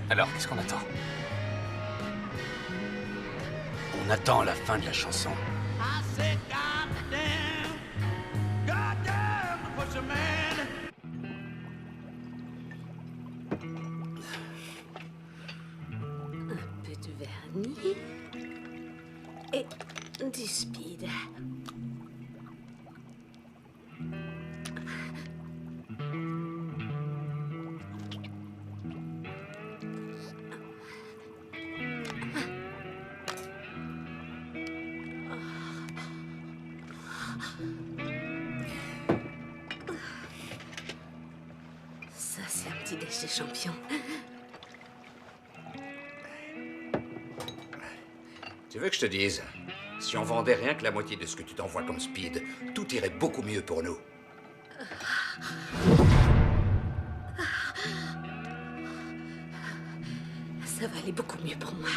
Alors, qu'est-ce qu'on attend? On attend la fin de la chanson. Un peu de vernis et du speed. Ça, c'est un petit déj de champion. Tu veux que je te dise, si on vendait rien que la moitié de ce que tu t'envoies comme speed, tout irait beaucoup mieux pour nous. Ça va aller beaucoup mieux pour moi.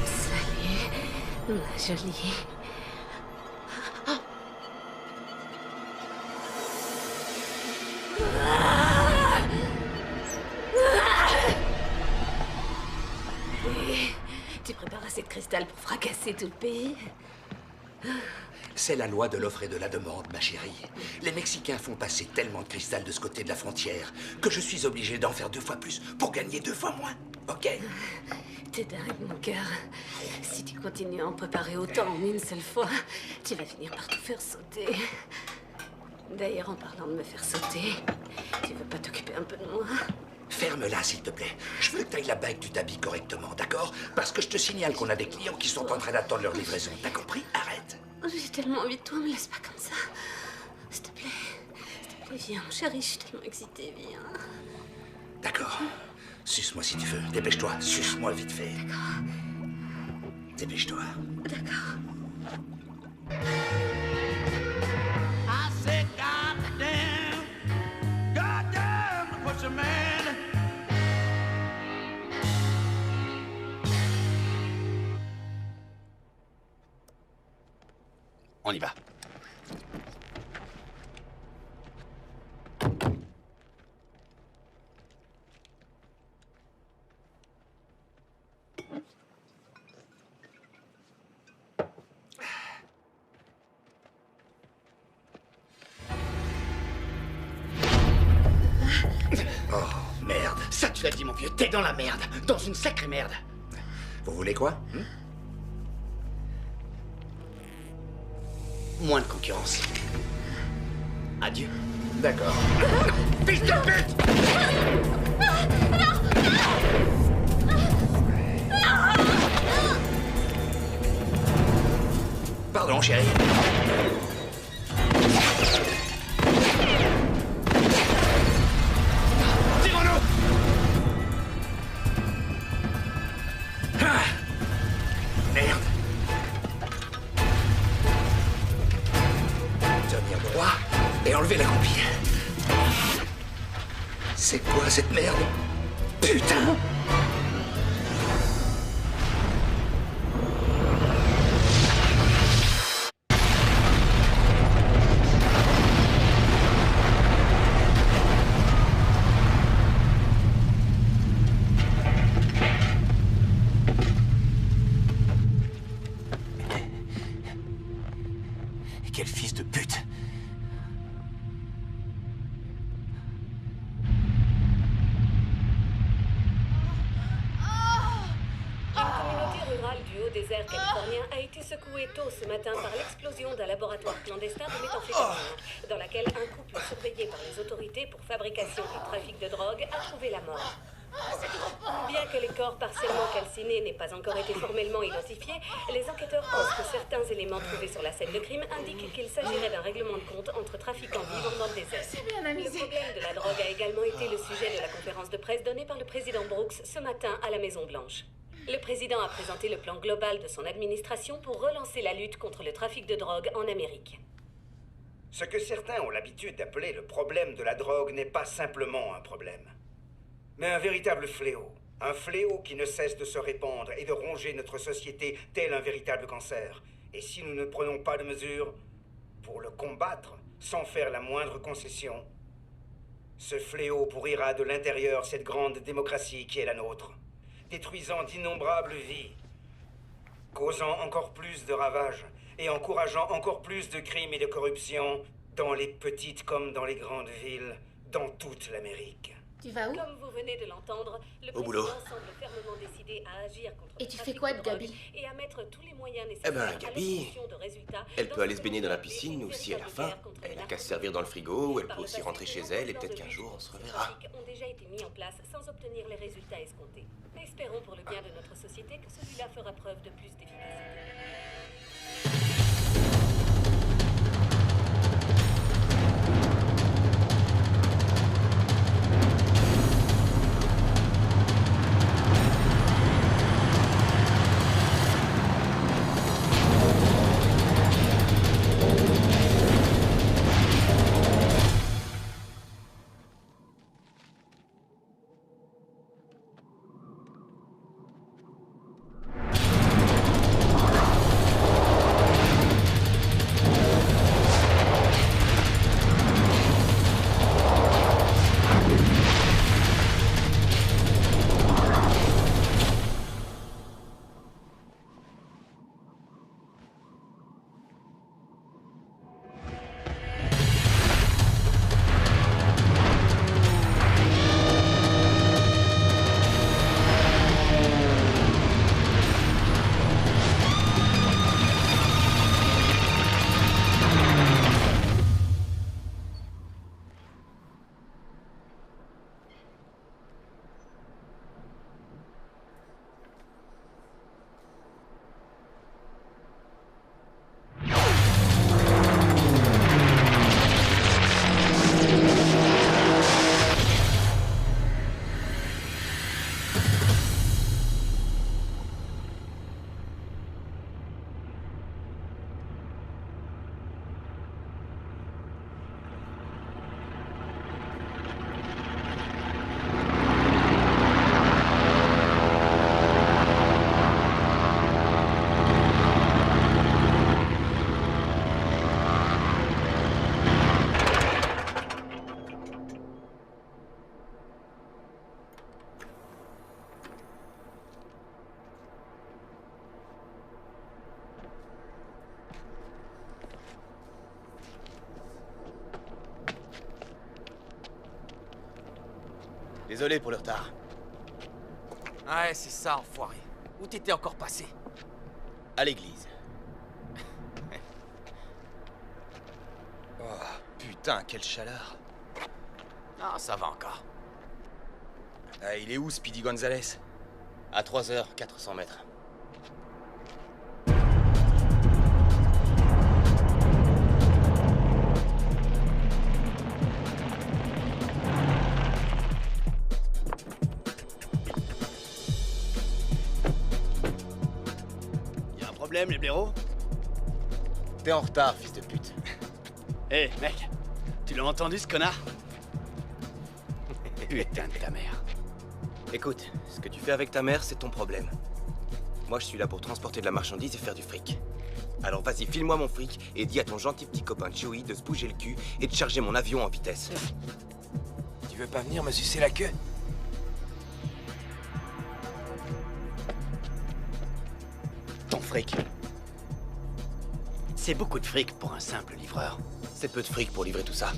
Salut, ma jolie. Tu prépares assez de cristal pour fracasser tout le pays? C'est la loi de l'offre et de la demande, ma chérie. Les Mexicains font passer tellement de cristal de ce côté de la frontière que je suis obligé d'en faire 2 fois plus pour gagner 2 fois moins. Ok? T'es dingue, mon cœur. Si tu continues à en préparer autant en une seule fois, tu vas finir par tout faire sauter. D'ailleurs, en parlant de me faire sauter, tu veux pas t'occuper un peu de moi? Ferme-la, s'il te plaît. Je veux que tu ailles là-bas et que tu t'habilles correctement, d'accord? Parce que je te signale qu'on a des clients qui sont en train d'attendre leur livraison. T'as compris? Arrête. J'ai tellement envie de toi, me laisse pas comme ça. S'il te plaît, viens, mon chéri, je suis tellement excitée, viens. D'accord. Suce-moi si tu veux. Dépêche-toi. Suce-moi vite fait. D'accord. Dépêche-toi. D'accord. On y va. Oh, merde. Ça, tu l'as dit, mon vieux. T'es dans la merde. Dans une sacrée merde. Vous voulez quoi? Moins de concurrence. Adieu. D'accord. Fils de pute! Pardon, chérie. Tirons-nous! Ah! Merde. Tenir droit et enlever la copie. C'est quoi cette merde? Putain! quel fils de pute! Une communauté rurale du haut désert californien a été secouée tôt ce matin par l'explosion d'un laboratoire clandestin de méthamphétamine, dans laquelle un couple surveillé par les autorités pour fabrication et trafic de drogue a trouvé la mort. Bien que les corps partiellement calcinés n'aient pas encore été formellement identifiés, les enquêteurs pensent que certains éléments trouvés sur la scène de crime indiquent qu'il s'agirait d'un règlement de compte entre trafiquants vivants dans le désert. Le problème de la drogue a également été le sujet de la conférence de presse donnée par le président Brooks ce matin à la Maison-Blanche. Le président a présenté le plan global de son administration pour relancer la lutte contre le trafic de drogue en Amérique. Ce que certains ont l'habitude d'appeler le problème de la drogue n'est pas simplement un problème, mais un véritable fléau. Un fléau qui ne cesse de se répandre et de ronger notre société tel un véritable cancer. Et si nous ne prenons pas de mesures pour le combattre, sans faire la moindre concession, ce fléau pourrira de l'intérieur cette grande démocratie qui est la nôtre, détruisant d'innombrables vies, causant encore plus de ravages et encourageant encore plus de crimes et de corruption dans les petites comme dans les grandes villes, dans toute l'Amérique. Tu vas où? Comme vous venez de l'entendre, le Au boulot. président semble fermement décidé à agir contre Et le tu trafic fais quoi de drogue Gabi? et à mettre tous les moyens nécessaires ben, à Gabi, l'obtention de résultats Elle dans peut aller une se baigner dans la véritable piscine ou si elle a faim. guerre contre Elle le a qu'à se narcotrafic. servir dans le frigo ou elle Par peut le aussi passé, rentrer chez de elle et nombreux peut-être plans qu'un de jour on lutte se contre ce reverra. trafic ont déjà été mis en place sans obtenir les résultats escomptés. Espérons pour le bien de notre société que celui-là fera preuve de plus d'efficacité. Désolé pour le retard. Ouais, c'est ça, enfoiré. Où t'étais encore passé? À l'église. Oh, putain, quelle chaleur. Ah, ça va encore. Ah, il est où, Speedy Gonzales? À 3h, 400 mètres. Les blaireaux? T'es en retard, fils de pute. Hé, mec, tu l'as entendu ce connard? Putain de ta mère. Écoute, ce que tu fais avec ta mère, c'est ton problème. Moi, je suis là pour transporter de la marchandise et faire du fric. Alors vas-y, file-moi mon fric et dis à ton gentil petit copain Joey de se bouger le cul et de charger mon avion en vitesse. Tu veux pas venir me sucer la queue? Ton fric. C'est beaucoup de fric pour un simple livreur. C'est peu de fric pour livrer tout ça.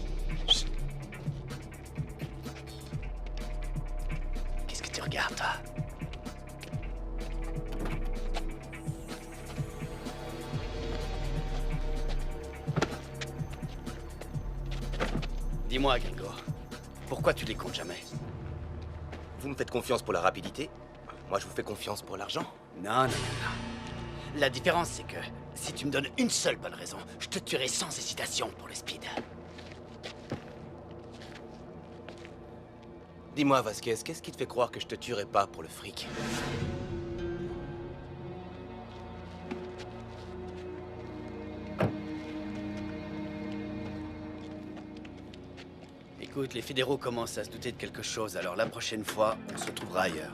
Qu'est-ce que tu regardes, toi? Dis-moi, Gringo, pourquoi tu les comptes jamais? Vous me faites confiance pour la rapidité. Moi, je vous fais confiance pour l'argent. Non, non, non, non. La différence, c'est que si tu me donnes une seule bonne raison, je te tuerai sans hésitation pour le speed. Dis-moi, Vasquez, qu'est-ce qui te fait croire que je te tuerai pas pour le fric? Écoute, les fédéraux commencent à se douter de quelque chose, alors la prochaine fois, on se trouvera ailleurs.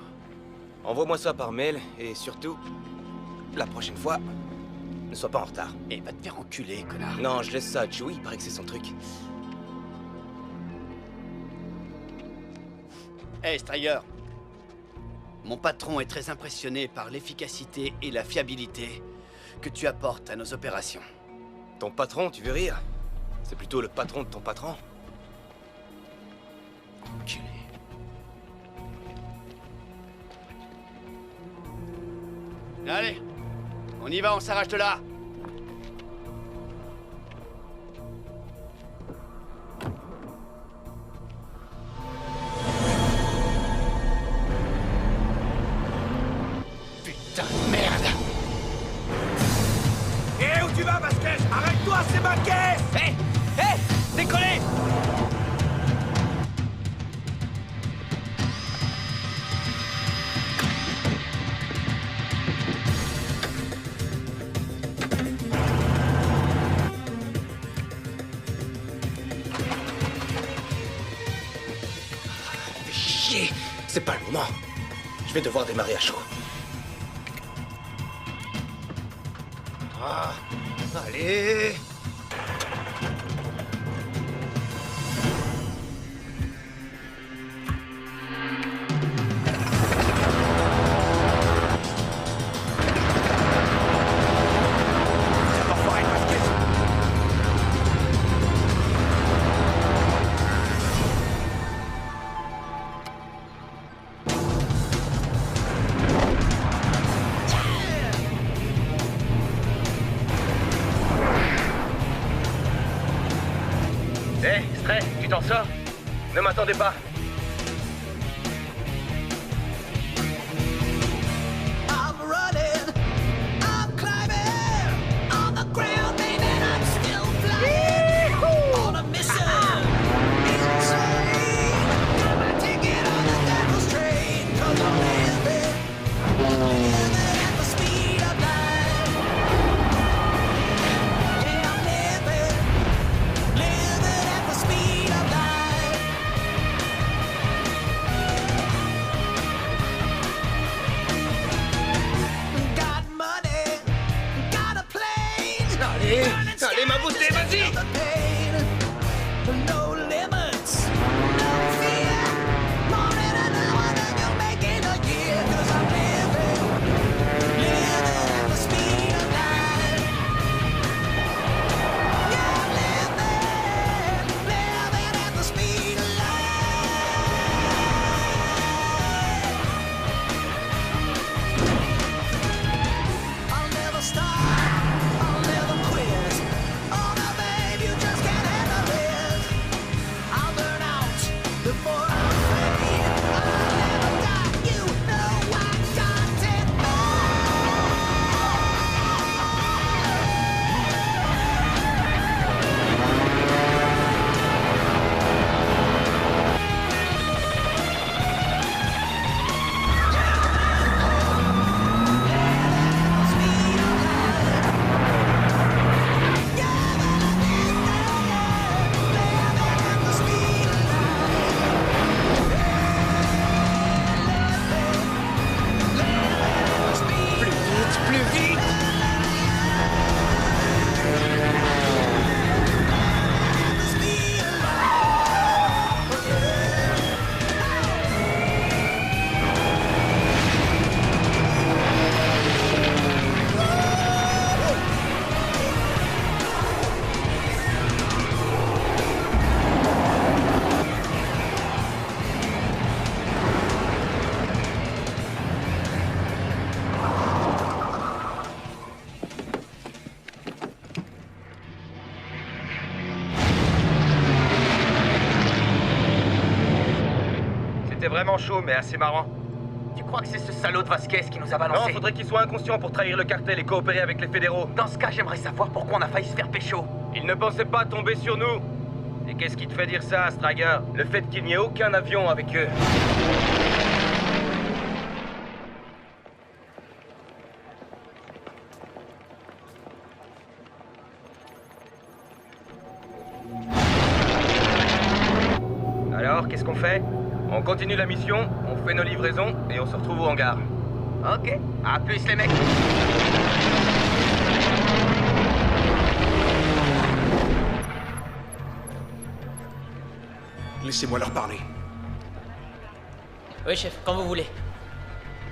Envoie-moi ça par mail, et surtout, la prochaine fois, ne sois pas en retard. Et va te faire enculer, connard. Non, je laisse ça à Joey, il paraît que c'est son truc. Hey, Strider. Mon patron est très impressionné par l'efficacité et la fiabilité que tu apportes à nos opérations. Ton patron, tu veux rire? C'est plutôt le patron de ton patron. Enculé. Allez, on y va, on s'arrache de là. Putain de merde. Et où tu vas, Vasquez? Arrête-toi, c'est ma caisse! Hé, hé, décollez. Chier! C'est pas le moment. Je vais devoir démarrer à chaud. Ah, allez! Hé, Stray, tu t'en sors? Ne m'attendez pas. I'm running, I'm climbing on the ground, baby, and I'm still flying on a mission. Insane, got my ticket on the devil's train, 'cause I'm living at the speed of light. Yeah, I'm living at the speed of light. Got money, got a plane. Allez, ma boostée, vas-y! No limits, no fear. More than an hour than you make in a year. 'Cause I'm living at the speed of light. Yeah, I'm living at the speed of light. I'll never stop, I'll never quit. Oh, now, babe, you just C'était vraiment chaud, mais assez marrant. Tu crois que c'est ce salaud de Vasquez qui nous a Non, balancé? faudrait qu'il soit inconscient pour trahir le cartel et coopérer avec les fédéraux. Dans ce cas, j'aimerais savoir pourquoi on a failli se faire pécho. Il ne pensait pas tomber sur nous. Et qu'est-ce qui te fait dire ça, Striker? Le fait qu'il n'y ait aucun avion avec eux. Alors, qu'est-ce qu'on fait? On continue la mission, on fait nos livraisons et on se retrouve au hangar. Ok, à plus les mecs. Laissez-moi leur parler. Oui, chef, quand vous voulez.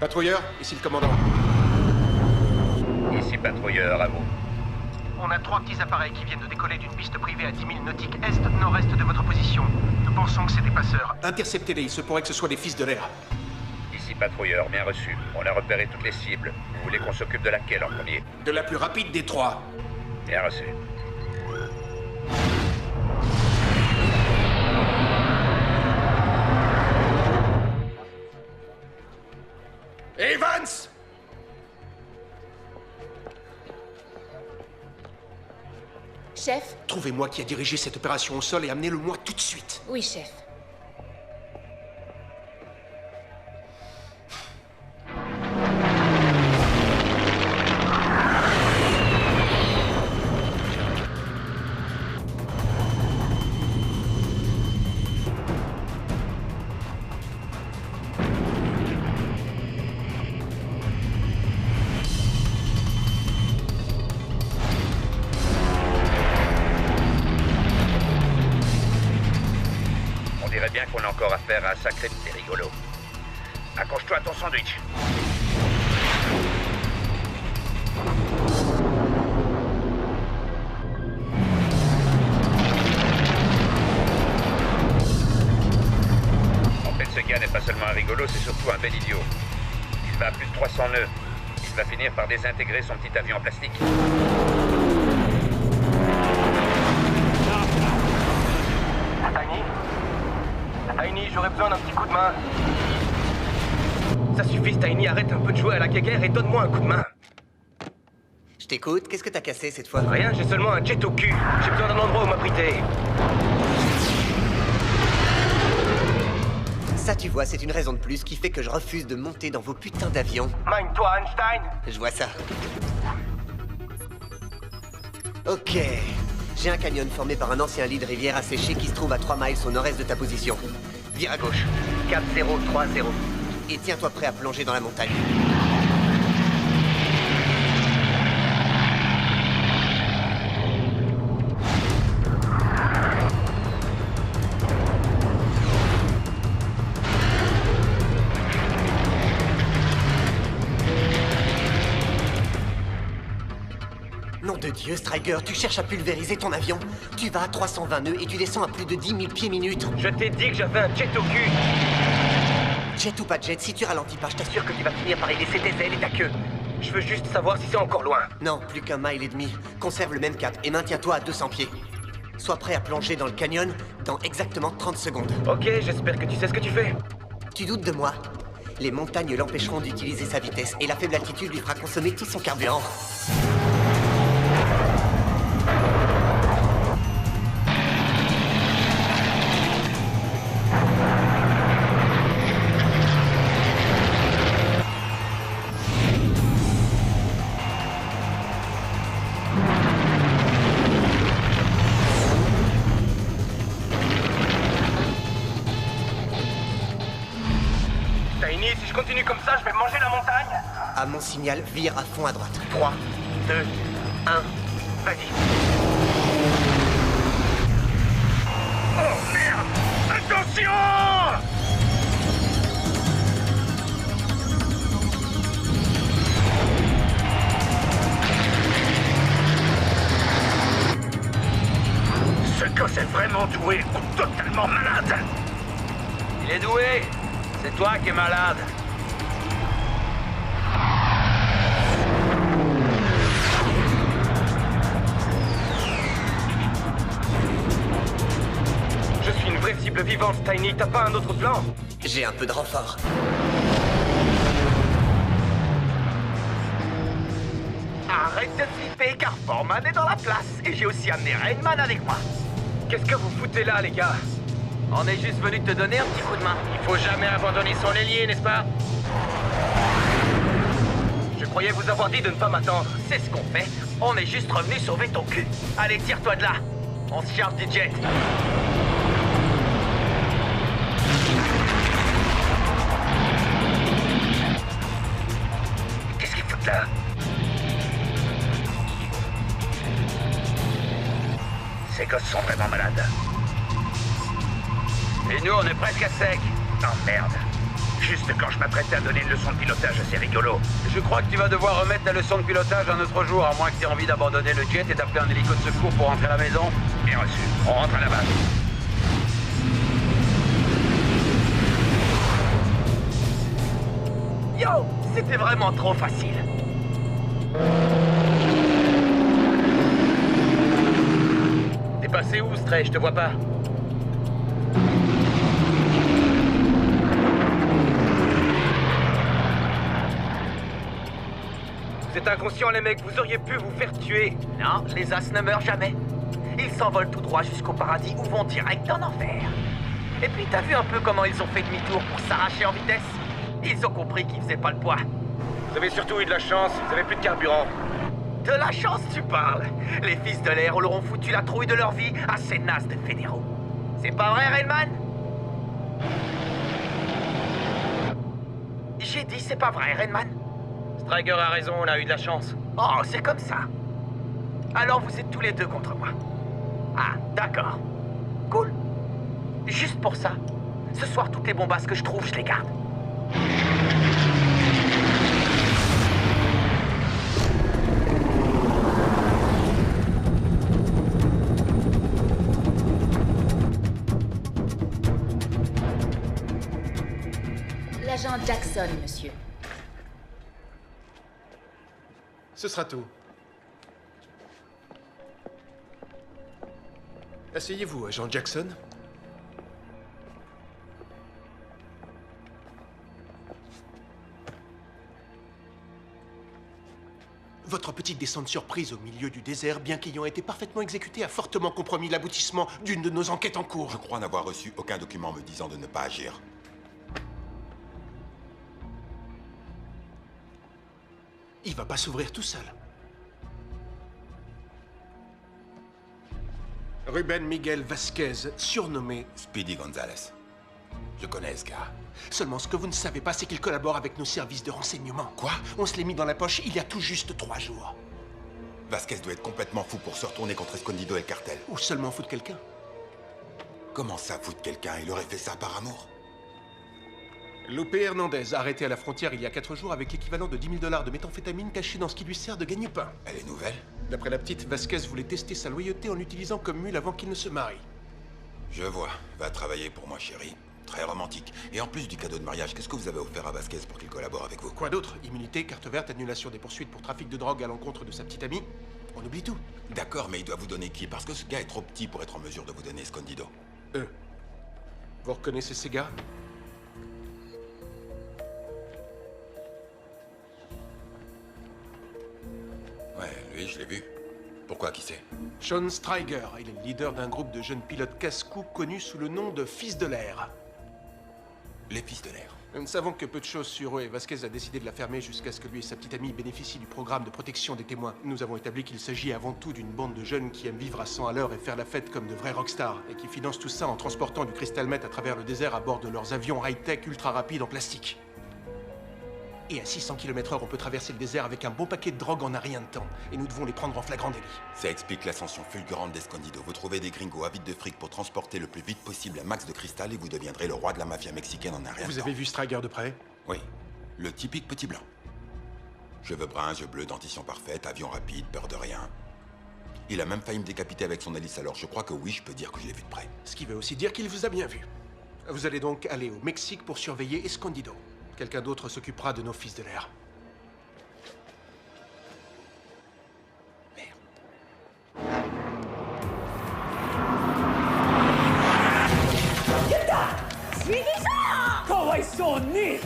Patrouilleur, ici le commandant. Ici patrouilleur, à vous. On a 3 petits appareils qui viennent de décoller d'une piste privée à 10 000 nautiques est-nord-est de votre position. Nous pensons que c'est des passeurs. Interceptez-les, il se pourrait que ce soit des fils de l'air. Ici patrouilleur, bien reçu. On a repéré toutes les cibles. Vous voulez qu'on s'occupe de laquelle en premier? De la plus rapide des 3. Bien reçu. Evans! Chef? Trouvez-moi qui a dirigé cette opération au sol et amenez-le-moi tout de suite. Oui, chef. On dirait bien qu'on a encore affaire à un sacré petit rigolo. Accroche-toi à ton sandwich. En fait, ce gars n'est pas seulement un rigolo, c'est surtout un bel idiot. Il va à plus de 300 nœuds. Il va finir par désintégrer son petit avion en plastique. Tiny, j'aurais besoin d'un petit coup de main. Ça suffit, Tiny, arrête un peu de jouer à la guéguerre et donne-moi un coup de main. Je t'écoute, qu'est-ce que t'as cassé cette fois? Rien, j'ai seulement un jet au cul. J'ai besoin d'un endroit où m'abriter. Ça, tu vois, c'est une raison de plus qui fait que je refuse de monter dans vos putains d'avions. Mine-toi, Einstein. Je vois ça. Ok. J'ai un canyon formé par un ancien lit de rivière asséché qui se trouve à 3 miles au nord-est de ta position. Vire à gauche. Cap 030. Et tiens-toi prêt à plonger dans la montagne. Nom de Dieu, Striker, tu cherches à pulvériser ton avion. Tu vas à 320 nœuds et tu descends à plus de 10 000 pieds minutes. Je t'ai dit que j'avais un jet au cul. Jet ou pas jet, si tu ralentis pas, je t'assure que tu vas finir par y laisser tes ailes et ta queue. Je veux juste savoir si c'est encore loin. Non, plus qu'un mile et demi. Conserve le même cap et maintiens-toi à 200 pieds. Sois prêt à plonger dans le canyon dans exactement 30 secondes. Ok, j'espère que tu sais ce que tu fais. Tu doutes de moi? Les montagnes l'empêcheront d'utiliser sa vitesse et la faible altitude lui fera consommer tout son carburant. Tiny, si je continue comme ça, je vais manger la montagne. À mon signal, vire à fond à droite. 3, 2, 1, vas-y. Oh merde! Attention! Ce gosse est vraiment doué ou totalement malade! Il est doué. C'est toi qui es malade. Je suis une vraie cible vivante, Tiny. T'as pas un autre plan? J'ai un peu de renfort. Arrête de flipper car Foreman est dans la place. Et j'ai aussi amené Rainman avec moi. Qu'est-ce que vous foutez là, les gars? On est juste venu te donner un petit coup de main. Il faut jamais abandonner son ailier, n'est-ce pas? Je croyais vous avoir dit de ne pas m'attendre. C'est ce qu'on fait. On est juste revenu sauver ton cul. Allez, tire-toi de là. On se charge du jet. Qu'est-ce qu'ils foutent là? Ces gosses sont vraiment malades. Et nous, on est presque à sec. Oh merde. Juste quand je m'apprêtais à donner une leçon de pilotage assez rigolo. Je crois que tu vas devoir remettre la leçon de pilotage un autre jour, à moins que tu aies envie d'abandonner le jet et d'appeler un hélico de secours pour rentrer à la maison. Bien reçu. On rentre à la base. Yo, c'était vraiment trop facile. T'es passé où, Stray? Je te vois pas. Vous êtes inconscients, les mecs, vous auriez pu vous faire tuer. Non, les as ne meurent jamais. Ils s'envolent tout droit jusqu'au paradis ou vont direct en enfer. Et puis, t'as vu un peu comment ils ont fait demi-tour pour s'arracher en vitesse? Ils ont compris qu'ils faisaient pas le poids. Vous avez surtout eu de la chance, vous avez plus de carburant. De la chance, tu parles. Les fils de l'air leur ont foutu la trouille de leur vie à ces nazes de fédéraux. C'est pas vrai, Rainman? J'ai dit c'est pas vrai, Rainman. Striker a raison, on a eu de la chance. Oh, c'est comme ça. Alors vous êtes tous les deux contre moi. Ah, d'accord. Cool. Juste pour ça, ce soir, toutes les bombasses que je trouve, je les garde. L'agent Jackson, monsieur. Ce sera tout. Asseyez-vous, agent Jackson. Votre petite descente surprise au milieu du désert, bien qu'ayant été parfaitement exécutée, a fortement compromis l'aboutissement d'une de nos enquêtes en cours. Je crois n'avoir reçu aucun document me disant de ne pas agir. Il va pas s'ouvrir tout seul. Ruben Miguel Vasquez, surnommé Speedy Gonzalez. Je connais ce gars. Seulement, ce que vous ne savez pas, c'est qu'il collabore avec nos services de renseignement. Quoi? On se l'est mis dans la poche il y a tout juste 3 jours. Vasquez doit être complètement fou pour se retourner contre Escondido et le cartel. Ou seulement foutre quelqu'un. Comment ça, foutre quelqu'un? Il aurait fait ça par amour? Lupe Hernandez, arrêté à la frontière il y a 4 jours avec l'équivalent de 10 000 $ de méthamphétamine caché dans ce qui lui sert de gagne-pain. Elle est nouvelle? D'après la petite, Vasquez voulait tester sa loyauté en l'utilisant comme mule avant qu'il ne se marie. Je vois. Va travailler pour moi, chérie. Très romantique. Et en plus du cadeau de mariage, qu'est-ce que vous avez offert à Vasquez pour qu'il collabore avec vous? Quoi d'autre? Immunité, carte verte, annulation des poursuites pour trafic de drogue à l'encontre de sa petite amie. On oublie tout. D'accord, mais il doit vous donner qui? Parce que ce gars est trop petit pour être en mesure de vous donner Escondido. Vous reconnaissez ces gars? Ouais, lui, je l'ai vu. Pourquoi, qui c'est? Sean Striker, il est le leader d'un groupe de jeunes pilotes casse-cou connus sous le nom de Fils de l'air. Les Fils de l'air. Nous ne savons que peu de choses sur eux et Vasquez a décidé de la fermer jusqu'à ce que lui et sa petite amie bénéficient du programme de protection des témoins. Nous avons établi qu'il s'agit avant tout d'une bande de jeunes qui aiment vivre à 100 à l'heure et faire la fête comme de vrais rockstars et qui financent tout ça en transportant du crystal meth à travers le désert à bord de leurs avions high-tech ultra rapides en plastique. Et à 600 km/h, on peut traverser le désert avec un bon paquet de drogue en un rien de temps. Et nous devons les prendre en flagrant délit. Ça explique l'ascension fulgurante d'Escondido. Vous trouvez des gringos avides de fric pour transporter le plus vite possible un max de cristal et vous deviendrez le roi de la mafia mexicaine en un rien de temps. Vous avez vu Striker de près? Oui. Le typique petit blanc. Cheveux bruns, yeux bleus, dentition parfaite, avion rapide, peur de rien. Il a même failli me décapiter avec son hélice, alors je crois que oui, je peux dire que je l'ai vu de près. Ce qui veut aussi dire qu'il vous a bien vu. Vous allez donc aller au Mexique pour surveiller Escondido. Quelqu'un d'autre s'occupera de nos Fils de l'air. Suivez-ça! ton nez!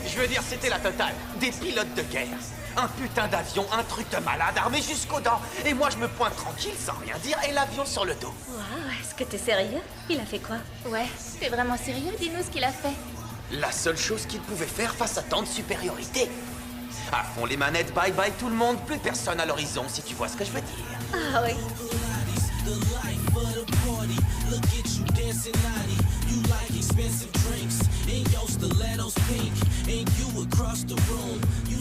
Je veux dire, c'était la totale. Des pilotes de guerre. Un putain d'avion, un truc de malade, armé jusqu'aux dents. Et moi, je me pointe tranquille, sans rien dire, et l'avion sur le dos. Waouh, est-ce que t'es sérieux? Il a fait quoi? Ouais, t'es vraiment sérieux? Dis-nous ce qu'il a fait. La seule chose qu'il pouvait faire face à tant de supériorité. À fond les manettes, bye bye tout le monde, plus personne à l'horizon, si tu vois ce que je veux dire. Ah oui.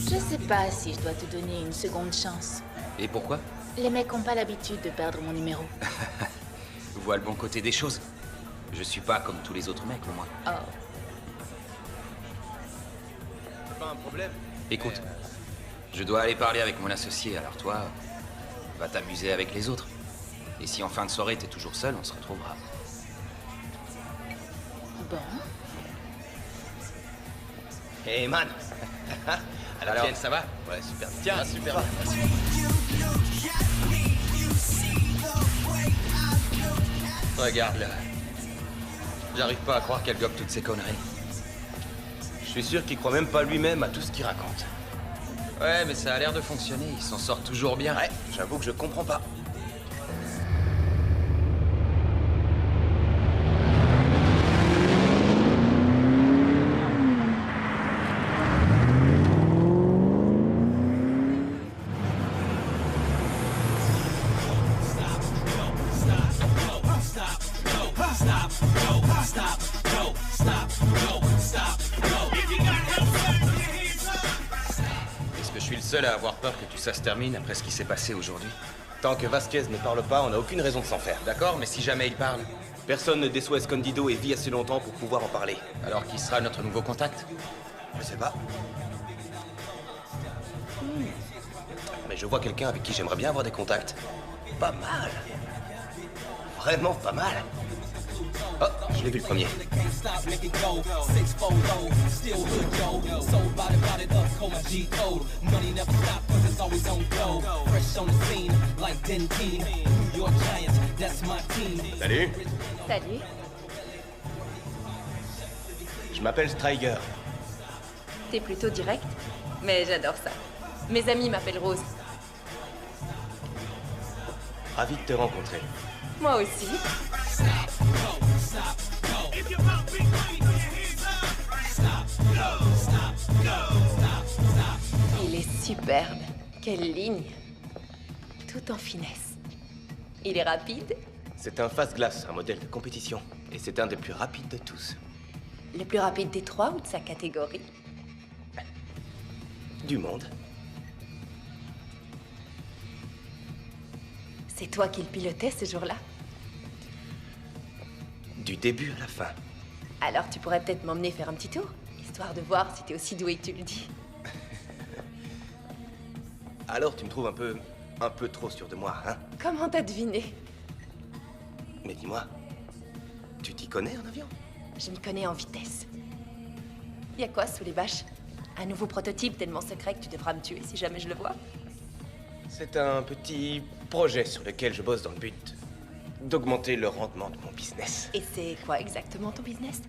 Je sais pas si je dois te donner une seconde chance. Et pourquoi? Les mecs ont pas l'habitude de perdre mon numéro. Vois le bon côté des choses. Je suis pas comme tous les autres mecs, au moins. Oh. C'est pas un problème. Écoute, je dois aller parler avec mon associé, alors toi, va t'amuser avec les autres. Et si en fin de soirée t'es toujours seul, on se retrouvera. Bon. Hey man. Alors, tienne, ça va? Ouais, super. Tiens, super. Merci. Regarde là. J'arrive pas à croire qu'elle gobe toutes ces conneries. Je suis sûr qu'il croit même pas lui-même à tout ce qu'il raconte. Ouais, mais ça a l'air de fonctionner. Il s'en sort toujours bien. Ouais, j'avoue que je comprends pas. Est-ce que je suis le seul à avoir peur que tout ça se termine après ce qui s'est passé aujourd'hui? Tant que Vasquez ne parle pas, on n'a aucune raison de s'en faire, d'accord? Mais si jamais il parle, personne ne déçoit Escondido et vit assez longtemps pour pouvoir en parler. Alors qui sera notre nouveau contact? Je sais pas. Mais je vois quelqu'un avec qui j'aimerais bien avoir des contacts. Pas mal. Vraiment pas mal. Oh, je l'ai vu le premier. Salut. Salut. Je m'appelle Striger. T'es plutôt direct, mais j'adore ça. Mes amis m'appellent Rose. Ravi de te rencontrer. Moi aussi. Il est superbe. Quelle ligne. Tout en finesse. Il est rapide. C'est un face-glace, un modèle de compétition. Et c'est un des plus rapides de tous. Le plus rapide des trois ou de sa catégorie? Du monde. C'est toi qui le pilotais ce jour-là? Du début à la fin. Alors tu pourrais peut-être m'emmener faire un petit tour, histoire de voir si t'es aussi doué que tu le dis. Alors tu me trouves un peu trop sûr de moi, hein? Comment t'as deviné? Mais dis-moi, tu t'y connais en avion? Je m'y connais en vitesse. Y a quoi sous les bâches? Un nouveau prototype tellement secret que tu devras me tuer si jamais je le vois? C'est un petit projet sur lequel je bosse dans le but d'augmenter le rendement de mon business. Et c'est quoi exactement ton business?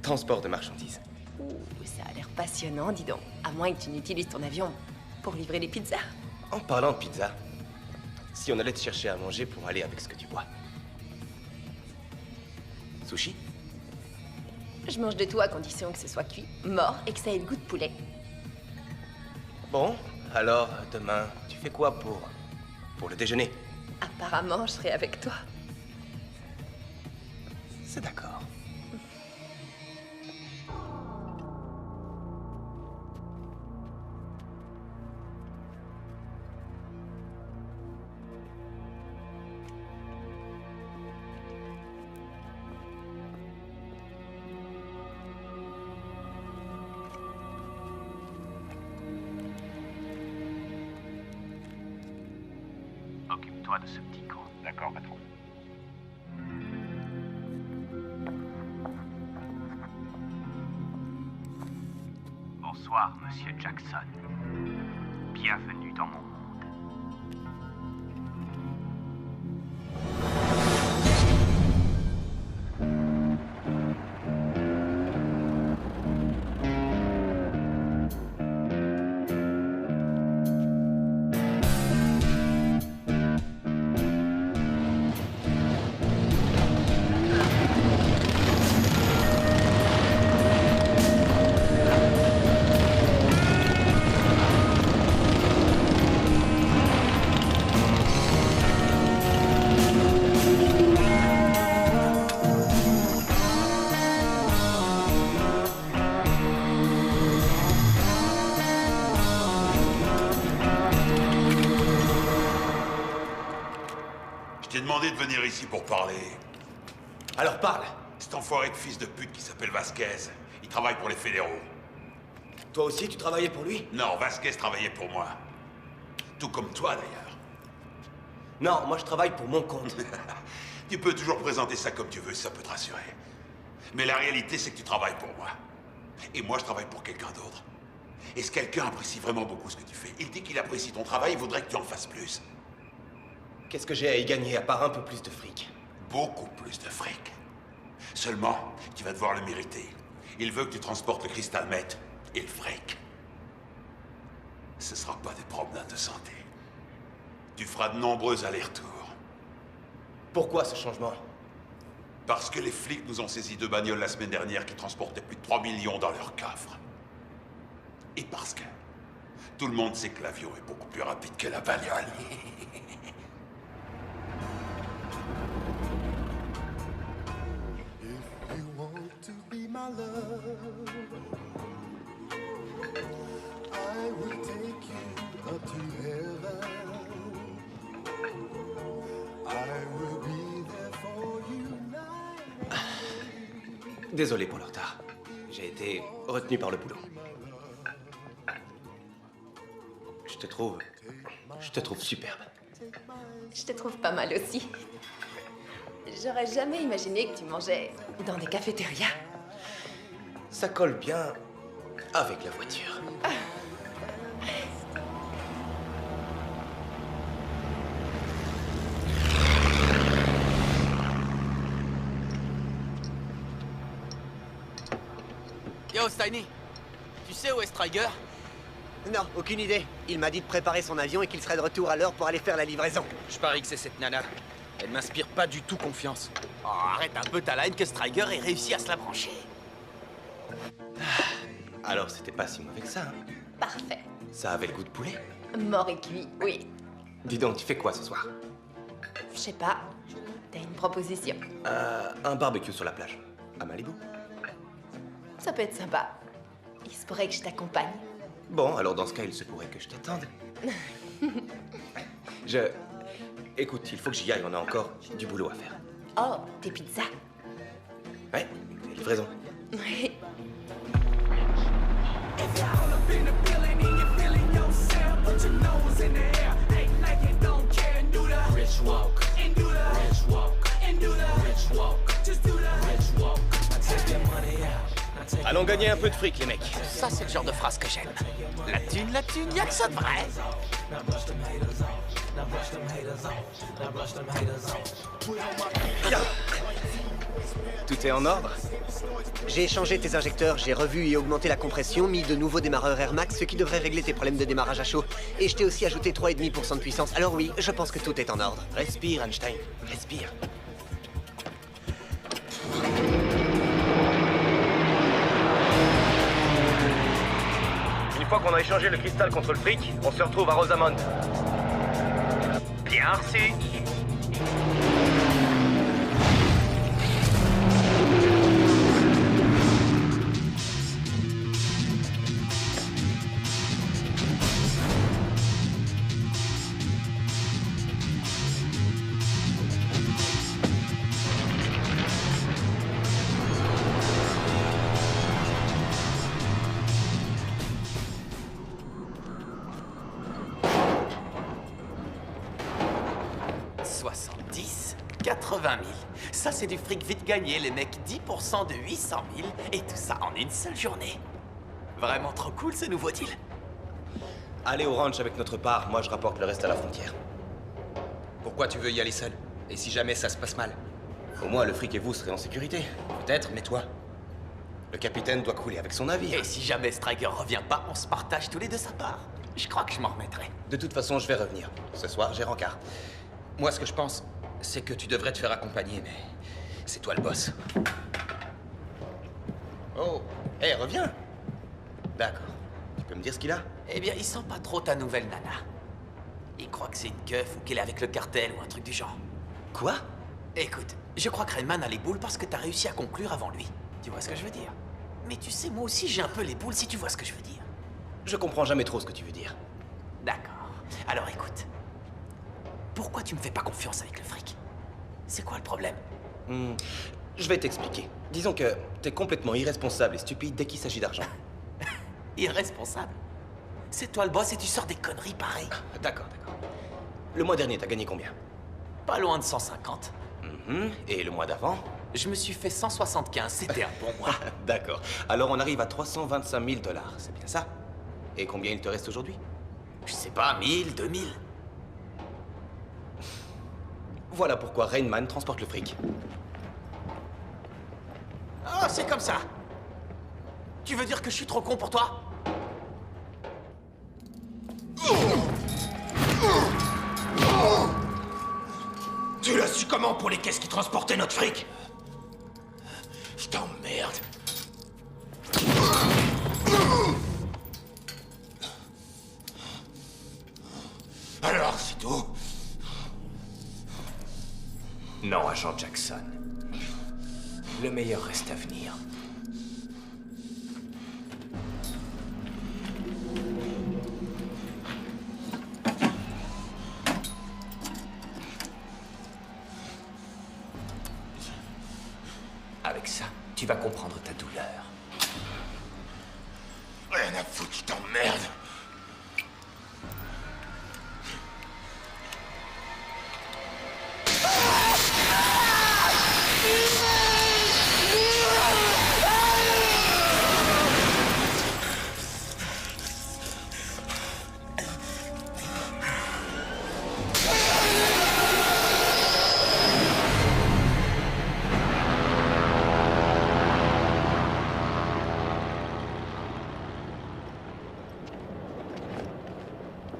Transport de marchandises. Ouh, ça a l'air passionnant, dis donc. À moins que tu n'utilises ton avion pour livrer les pizzas. En parlant de pizza, si on allait te chercher à manger pour aller avec ce que tu bois. Sushi? Je mange de tout à condition que ce soit cuit, mort et que ça ait le goût de poulet. Bon, alors demain, tu fais quoi pour le déjeuner? Apparemment, je serai avec toi. C'est d'accord. Occupe-toi de ce petit con. D'accord, patron. Bonsoir, monsieur Jackson. Bienvenue dans mon monde. Je t'ai demandé de venir ici pour parler. Alors parle. Cet enfoiré de fils de pute qui s'appelle Vasquez, il travaille pour les fédéraux. Toi aussi, tu travaillais pour lui? Non, Vasquez travaillait pour moi. Tout comme toi, d'ailleurs. Non, moi je travaille pour mon compte. Tu peux toujours présenter ça comme tu veux, ça peut te rassurer. Mais la réalité, c'est que tu travailles pour moi. Et moi, je travaille pour quelqu'un d'autre. Et ce quelqu'un apprécie vraiment beaucoup ce que tu fais. Il dit qu'il apprécie ton travail et voudrait que tu en fasses plus. Qu'est-ce que j'ai à y gagner à part un peu plus de fric? Beaucoup plus de fric. Seulement, tu vas devoir le mériter. Il veut que tu transportes le cristal meth et le fric. Ce sera pas des problèmes de santé. Tu feras de nombreux allers-retours. Pourquoi ce changement? Parce que les flics nous ont saisi 2 bagnoles la semaine dernière qui transportaient plus de 3 millions dans leur coffre. Et parce que tout le monde sait que l'avion est beaucoup plus rapide que la bagnole. My love, I will take you up to heaven. I will be there for you night. Désolé pour le retard. J'ai été retenu par le boulot. Je te trouve superbe. Je te trouve pas mal aussi. J'aurais jamais imaginé que tu mangeais dans des cafétérias. Ça colle bien avec la voiture. Yo, Steiny, tu sais où est Striker? Non, aucune idée. Il m'a dit de préparer son avion et qu'il serait de retour à l'heure pour aller faire la livraison. Je parie que c'est cette nana. Elle m'inspire pas du tout confiance. Oh, arrête un peu ta line que Striker ait réussi à se la brancher. Alors c'était pas si mauvais que ça, hein? Parfait. Ça avait le goût de poulet? Mort et cuit, oui. Dis donc, tu fais quoi ce soir? Je sais pas. T'as une proposition? Un barbecue sur la plage. À Malibu. Ça peut être sympa. Il se pourrait que je t'accompagne. Bon, alors dans ce cas, il se pourrait que je t'attende. Écoute, il faut que j'y aille, on a encore du boulot à faire. Oh, tes pizzas. Ouais, les livraisons. Oui. Allons gagner un peu de fric, les mecs. Ça, c'est le genre de phrase que j'aime. La thune, y'a que ça de vrai. Tout est en ordre? J'ai échangé tes injecteurs, j'ai revu et augmenté la compression, mis de nouveaux démarreurs Air Max, ce qui devrait régler tes problèmes de démarrage à chaud. Et je t'ai aussi ajouté 3,5% de puissance. Alors oui, je pense que tout est en ordre. Respire, Einstein. Respire. Une fois qu'on a échangé le cristal contre le fric, on se retrouve à Rosamond. Bien reçu. Ça, c'est du fric vite gagné, les mecs. 10% de 800 000, et tout ça en une seule journée. Vraiment trop cool ce nouveau deal. Allez au ranch avec notre part, moi je rapporte le reste à la frontière. Pourquoi tu veux y aller seul? Et si jamais ça se passe mal? Au moins le fric et vous serez en sécurité. Peut-être, mais toi? Le capitaine doit couler avec son navire. Et si jamais Striker revient pas, on se partage tous les deux sa part. Je crois que je m'en remettrai. De toute façon, je vais revenir. Ce soir, j'ai rencard. Moi, ce que je pense, c'est que tu devrais te faire accompagner, mais c'est toi le boss. Oh, hé, reviens. D'accord. Tu peux me dire ce qu'il a? Eh bien, il sent pas trop ta nouvelle nana. Il croit que c'est une keuf ou qu'elle est avec le cartel ou un truc du genre. Quoi? Écoute, je crois que Rainman a les boules parce que t'as réussi à conclure avant lui. Tu vois ce que je veux dire? Mais tu sais, moi aussi j'ai un peu les boules si tu vois ce que je veux dire. Je comprends jamais trop ce que tu veux dire. D'accord. Alors écoute. Pourquoi tu me fais pas confiance avec le fric? C'est quoi le problème? Je vais t'expliquer. Disons que t'es complètement irresponsable et stupide dès qu'il s'agit d'argent. Irresponsable? C'est toi le boss et tu sors des conneries pareilles. D'accord. Le mois dernier, t'as gagné combien? Pas loin de 150. Et le mois d'avant? Je me suis fait 175, c'était un bon mois. D'accord. Alors on arrive à 325 000 $, c'est bien ça? Et combien il te reste aujourd'hui? Je sais pas, 1000, 2000. Voilà pourquoi Rainman transporte le fric. Oh, c'est comme ça. Tu veux dire que je suis trop con pour toi? Tu l'as su comment pour les caisses qui transportaient notre fric? Je t'emmerde. Alors, c'est tout? Non, agent Jackson. Le meilleur reste à venir. Avec ça, tu vas comprendre ta douleur. Rien à foutre, je t'emmerde.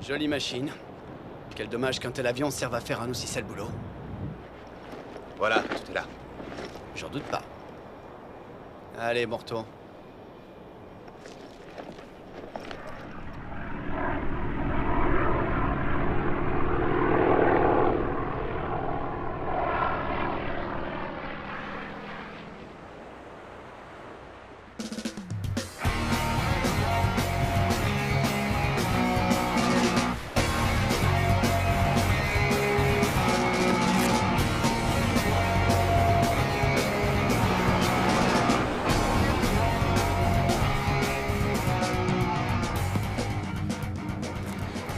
Jolie machine. Quel dommage qu'un tel avion serve à faire un aussi sale boulot. Voilà, tout est là. J'en doute pas. Allez, bon retour.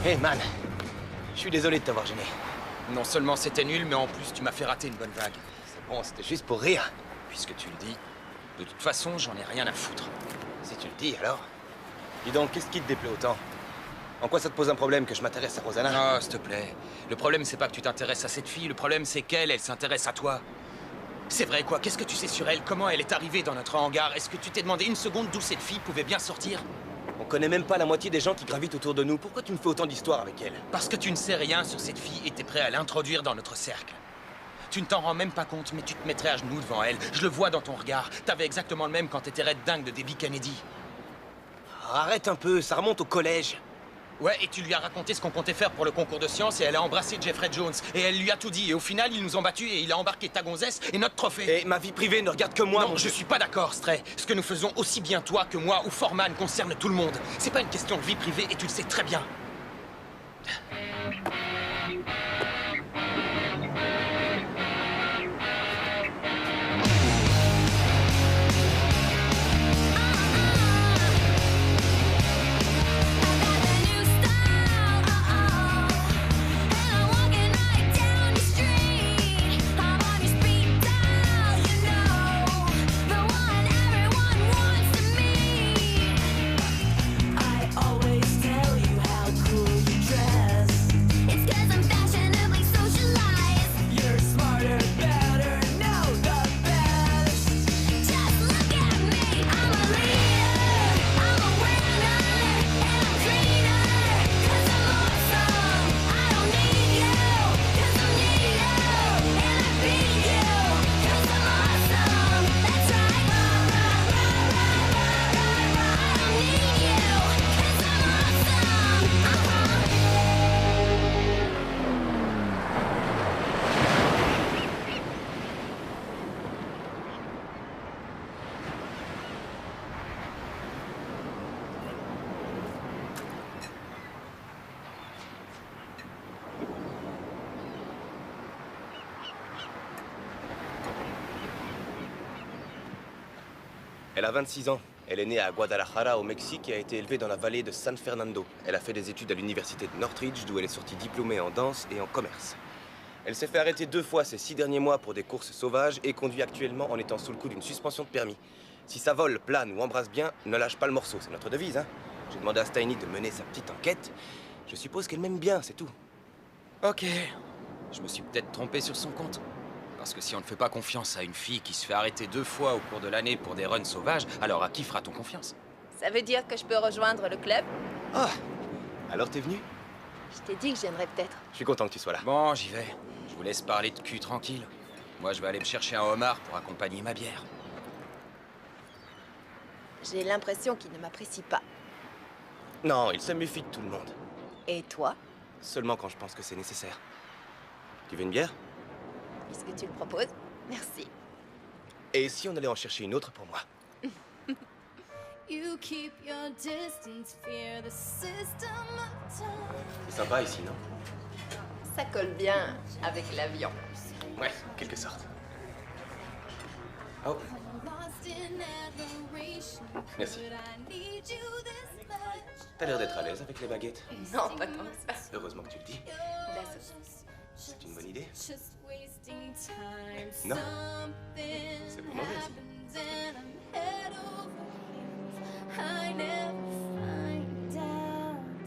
Hey man, je suis désolé de t'avoir gêné. Non seulement c'était nul, mais en plus tu m'as fait rater une bonne vague. C'est bon, c'était juste pour rire. Puisque tu le dis, de toute façon, j'en ai rien à foutre. Si tu le dis, alors. Dis donc, qu'est-ce qui te déplaît autant? En quoi ça te pose un problème que je m'intéresse à Rosanna? Oh, s'il te plaît. Le problème, c'est pas que tu t'intéresses à cette fille, le problème, c'est qu'elle, elle s'intéresse à toi. C'est vrai, quoi? Qu'est-ce que tu sais sur elle? Comment elle est arrivée dans notre hangar? Est-ce que tu t'es demandé une seconde d'où cette fille pouvait bien sortir? On connaît même pas la moitié des gens qui gravitent autour de nous. Pourquoi tu me fais autant d'histoires avec elle? Parce que tu ne sais rien sur cette fille et t'es prêt à l'introduire dans notre cercle. Tu ne t'en rends même pas compte, mais tu te mettrais à genoux devant elle. Je le vois dans ton regard. T'avais exactement le même quand t'étais raide dingue de Debbie Kennedy. Arrête un peu, ça remonte au collège. Ouais, et tu lui as raconté ce qu'on comptait faire pour le concours de sciences et elle a embrassé Jeffrey Jones. Et elle lui a tout dit. Et au final, ils nous ont battus et il a embarqué ta gonzesse et notre trophée. Et ma vie privée ne regarde que moi. Non, je suis pas d'accord, Stray. Ce que nous faisons aussi bien toi que moi ou Foreman concerne tout le monde. C'est pas une question de vie privée et tu le sais très bien. Elle a 26 ans. Elle est née à Guadalajara, au Mexique, et a été élevée dans la vallée de San Fernando. Elle a fait des études à l'université de Northridge, d'où elle est sortie diplômée en danse et en commerce. Elle s'est fait arrêter 2 fois ces 6 derniers mois pour des courses sauvages et conduit actuellement en étant sous le coup d'une suspension de permis. Si ça vole, plane ou embrasse bien, ne lâche pas le morceau, c'est notre devise, hein. J'ai demandé à Steiny de mener sa petite enquête. Je suppose qu'elle m'aime bien, c'est tout. Ok. Je me suis peut-être trompé sur son compte. Parce que si on ne fait pas confiance à une fille qui se fait arrêter 2 fois au cours de l'année pour des runs sauvages, alors à qui fera-t-on confiance? Ça veut dire que je peux rejoindre le club? Ah, alors t'es venu? Je t'ai dit que je viendrais peut-être. Je suis content que tu sois là. Bon, j'y vais. Je vous laisse parler de cul tranquille. Moi, je vais aller me chercher un homard pour accompagner ma bière. J'ai l'impression qu'il ne m'apprécie pas. Non, il se méfie de tout le monde. Et toi? Seulement quand je pense que c'est nécessaire. Tu veux une bière? Puisque tu le proposes, merci. Et si on allait en chercher une autre pour moi? You keep your distance, fear the system of time. C'est sympa ici, non? Ça colle bien avec l'avion. Ouais, en quelque sorte. Oh, merci. T'as l'air d'être à l'aise avec les baguettes. Non, pas tant que ça. Heureusement que tu le dis. La sauce. C'est une bonne idée. Non. C'est pas mauvais. I never find out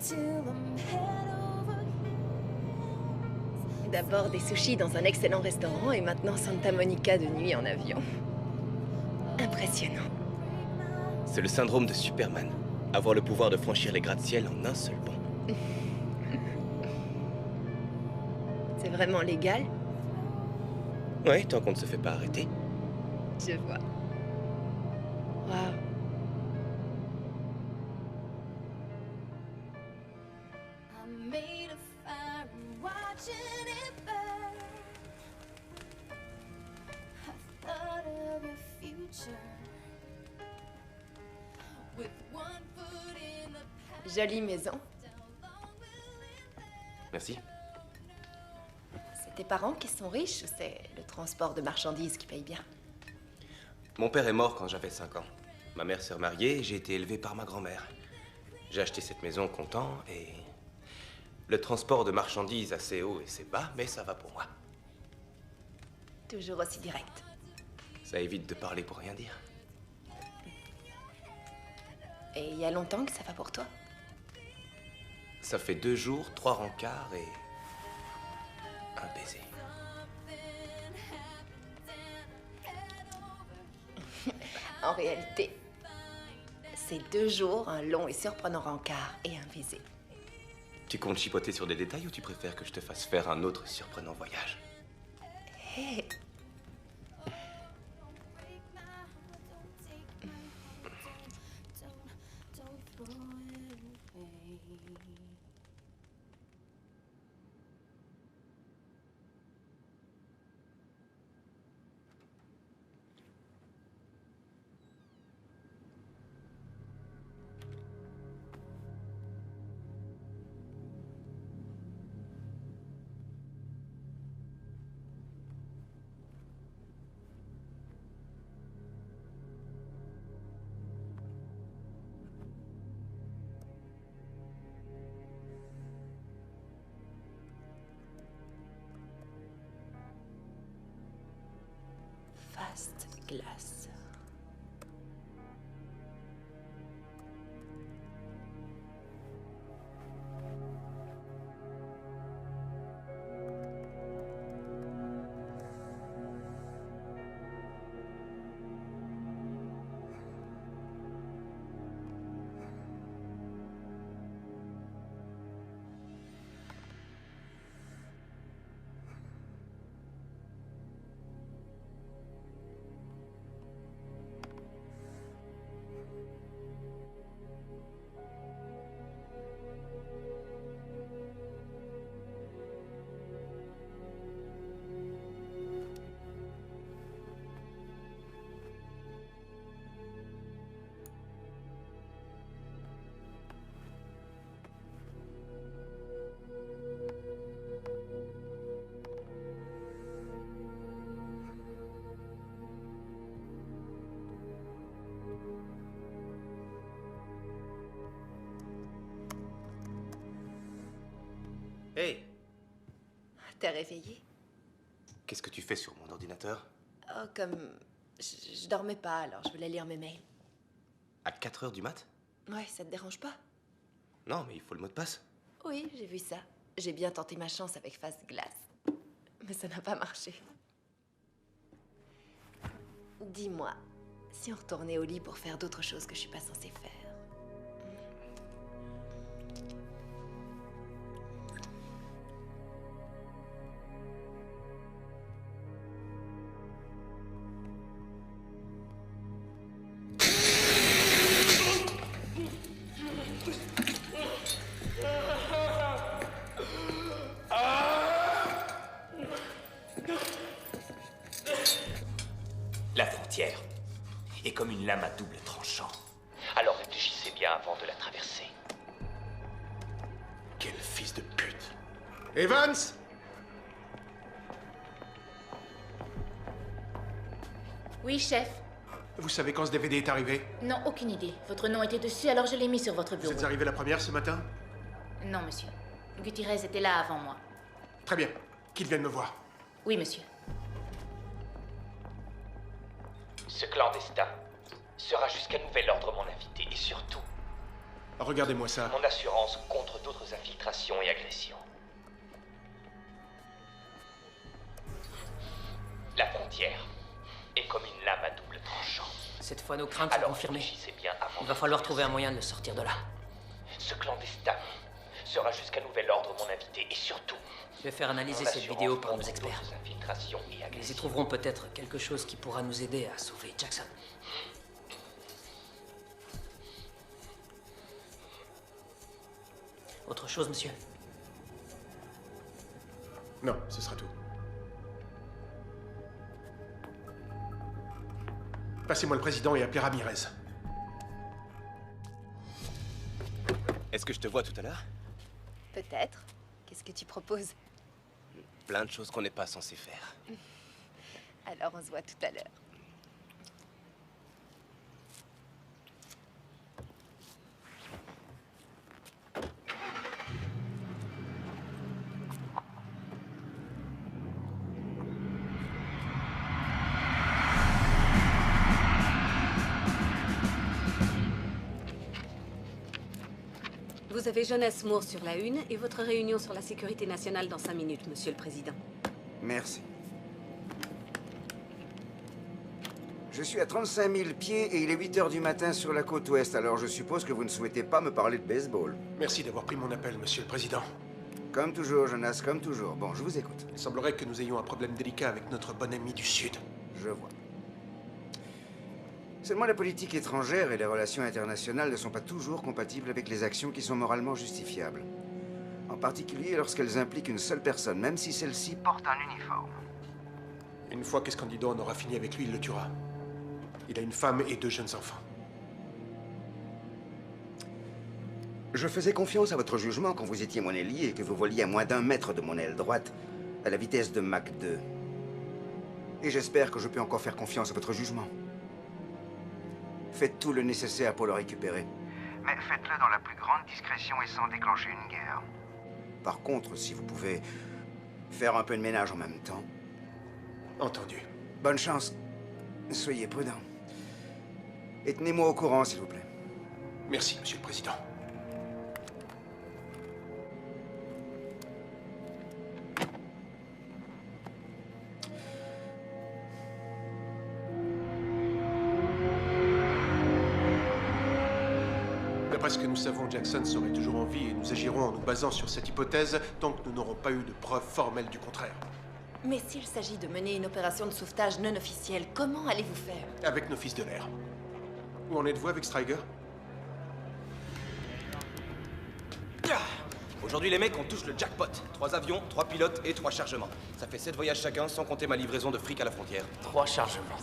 till I'm head over heels. D'abord des sushis dans un excellent restaurant et maintenant Santa Monica de nuit en avion. Impressionnant. C'est le syndrome de Superman. Avoir le pouvoir de franchir les gratte-ciel en un seul bond. C'est vraiment légal? Ouais, tant qu'on ne se fait pas arrêter. Je vois. Waouh. I made a fire and watching it burn. I thought of your future. With one foot in the past. Jolie maison. Merci. C'est tes parents qui sont riches ou c'est le transport de marchandises qui paye bien? Mon père est mort quand j'avais 5 ans. Ma mère s'est remariée et j'ai été élevé par ma grand-mère. J'ai acheté cette maison content et... Le transport de marchandises assez haut et assez bas, mais ça va pour moi. Toujours aussi direct. Ça évite de parler pour rien dire. Et il y a longtemps que ça va pour toi? Ça fait 2 jours, 3 rencarts et... un baiser. En réalité, c'est 2 jours, un long et surprenant rencard et un baiser. Tu comptes chipoter sur des détails ou tu préfères que je te fasse faire un autre surprenant voyage? Hé! Fast glace. Hey! T'es réveillé? Qu'est-ce que tu fais sur mon ordinateur? Oh, comme... Je dormais pas, alors je voulais lire mes mails. À 4 heures du mat? Ouais, ça te dérange pas? Non, mais il faut le mot de passe. Oui, j'ai vu ça. J'ai bien tenté ma chance avec Face Glace. Mais ça n'a pas marché. Dis-moi, si on retournait au lit pour faire d'autres choses que je suis pas censée faire. La frontière est comme une lame à double tranchant. Alors réfléchissez bien avant de la traverser. Quel fils de pute. Evans! Oui, chef. Vous savez quand ce DVD est arrivé? Non, aucune idée. Votre nom était dessus, alors je l'ai mis sur votre bureau. Vous êtes arrivé la première ce matin? Non, monsieur. Gutiérrez était là avant moi. Très bien. Qu'il vienne me voir. Oui, monsieur. Ce clandestin sera jusqu'à nouvel ordre mon invité et surtout Regardez-moi ça. mon assurance contre d'autres infiltrations et agressions. La frontière est comme une lame à double tranchant. Cette fois, nos craintes sont confirmées. Bien avant Il va falloir trouver un moyen de le sortir de là. Ce clandestin sera jusqu'à nouvel ordre mon invité et surtout Je vais faire analyser mon cette assurance vidéo par nos contre experts. d'autres infiltrations et Ils y agressions. trouveront peut-être quelque chose qui pourra nous aider à sauver Jackson. Autre chose, monsieur? Non, ce sera tout. Passez-moi le président et appelez Ramirez. Est-ce que je te vois tout à l'heure? Peut-être. Qu'est-ce que tu proposes? Plein de choses qu'on n'est pas censé faire. Alors on se voit tout à l'heure. Vous avez Jonas Moore sur la une et votre réunion sur la sécurité nationale dans 5 minutes, monsieur le président. Merci. Je suis à 35 000 pieds et il est 8 heures du matin sur la côte ouest, alors je suppose que vous ne souhaitez pas me parler de baseball. Merci d'avoir pris mon appel, monsieur le président. Comme toujours, Jonas, comme toujours. Bon, je vous écoute. Il semblerait que nous ayons un problème délicat avec notre bon ami du Sud. Je vois. Seulement la politique étrangère et les relations internationales ne sont pas toujours compatibles avec les actions qui sont moralement justifiables. En particulier lorsqu'elles impliquent une seule personne, même si celle-ci porte un uniforme. Une fois qu'Escandido en aura fini avec lui, il le tuera. Il a une femme et 2 jeunes enfants. Je faisais confiance à votre jugement quand vous étiez mon ailier et que vous voliez à moins d'1 mètre de mon aile droite, à la vitesse de Mach 2. Et j'espère que je peux encore faire confiance à votre jugement. Faites tout le nécessaire pour le récupérer. Mais faites-le dans la plus grande discrétion et sans déclencher une guerre. Par contre, si vous pouvez faire un peu de ménage en même temps... Entendu. Bonne chance. Soyez prudent. Et tenez-moi au courant, s'il vous plaît. Merci, monsieur le président. D'après ce que nous savons, Jackson serait toujours en vie et nous agirons en nous basant sur cette hypothèse tant que nous n'aurons pas eu de preuves formelles du contraire. Mais s'il s'agit de mener une opération de sauvetage non officielle, comment allez-vous faire? Avec nos fils de l'air. Où en êtes-vous avec Stryger? Aujourd'hui, les mecs, on touche le jackpot. 3 avions, 3 pilotes et 3 chargements. Ça fait 7 voyages chacun, sans compter ma livraison de fric à la frontière. 3 chargements.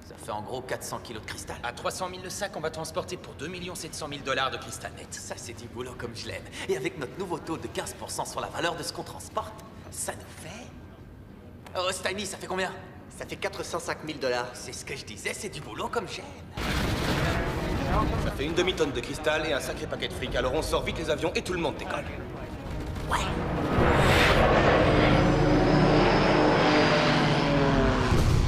Ça fait en gros 400 kilos de cristal. À 300 000 le sac, on va transporter pour 2 700 000 $ de cristal net. Ça, c'est du boulot comme je l'aime. Et avec notre nouveau taux de 15% sur la valeur de ce qu'on transporte, ça nous fait... Oh, Steiny, ça fait combien? Ça fait 405 000 $. C'est ce que je disais, c'est du boulot comme j'aime. Ça fait une demi-tonne de cristal et un sacré paquet de fric. Alors on sort vite les avions et tout le monde décolle.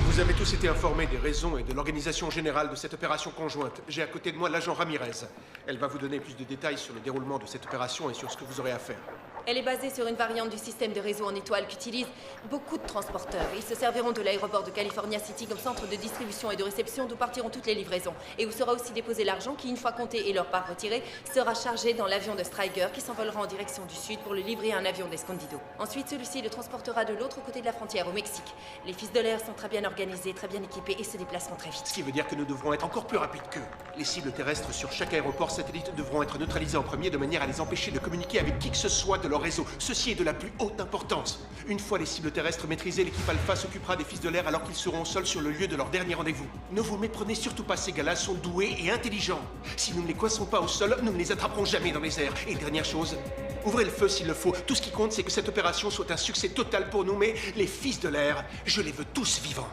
Vous avez tous été informés des raisons et de l'organisation générale de cette opération conjointe. J'ai à côté de moi l'agent Ramirez. Elle va vous donner plus de détails sur le déroulement de cette opération et sur ce que vous aurez à faire. Elle est basée sur une variante du système de réseau en étoile qu'utilisent beaucoup de transporteurs. Ils se serviront de l'aéroport de California City comme centre de distribution et de réception d'où partiront toutes les livraisons. Et où sera aussi déposé l'argent qui, une fois compté et leur part retirée, sera chargé dans l'avion de Stryker qui s'envolera en direction du sud pour le livrer à un avion d'Escondido. Ensuite, celui-ci le transportera de l'autre côté de la frontière, au Mexique. Les fils de l'air sont très bien organisés, très bien équipés et se déplaceront très vite. Ce qui veut dire que nous devrons être encore plus rapides qu'eux. Les cibles terrestres sur chaque aéroport satellite devront être neutralisées en premier de manière à les empêcher de communiquer avec qui que ce soit de leur réseau. Ceci est de la plus haute importance. Une fois les cibles terrestres maîtrisées, l'équipe Alpha s'occupera des fils de l'air alors qu'ils seront au sol sur le lieu de leur dernier rendez-vous. Ne vous méprenez surtout pas, ces gars-là sont doués et intelligents. Si nous ne les coinçons pas au sol, nous ne les attraperons jamais dans les airs. Et dernière chose, ouvrez le feu s'il le faut. Tout ce qui compte, c'est que cette opération soit un succès total pour nous, mais les fils de l'air, je les veux tous vivants.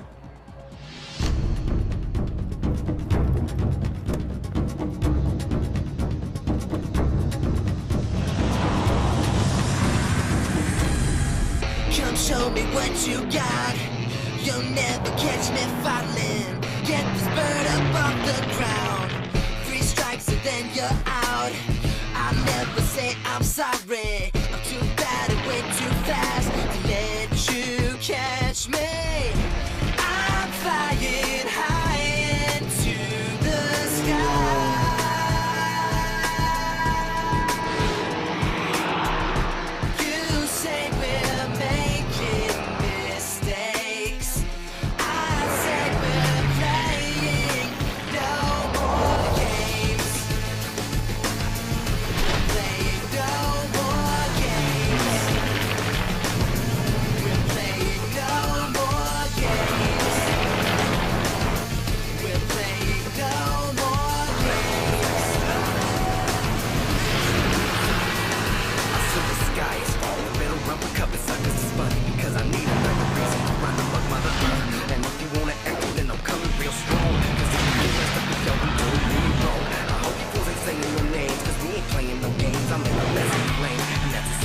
Come show me what you got. You'll never catch me falling. Get this bird up off the ground. 3 strikes and then you're out. I'll never say I'm sorry. I'm too bad and way too fast to let you catch me. I'm flying high into the sky. You say we're making mistakes. I say we're playing no more games. Playing no more games. We're playing no more games. We're playing no more games. I saw the sky is falling, better run for cover, suckers is funny because I need another reason to run amok Mother Earth. And if you wanna act, then I'm coming real strong. Cause if you get messed up, you don't do me wrong. I hope you fools ain't saying your names, cause we ain't playing no games. I'm in a lesson lane, and that's as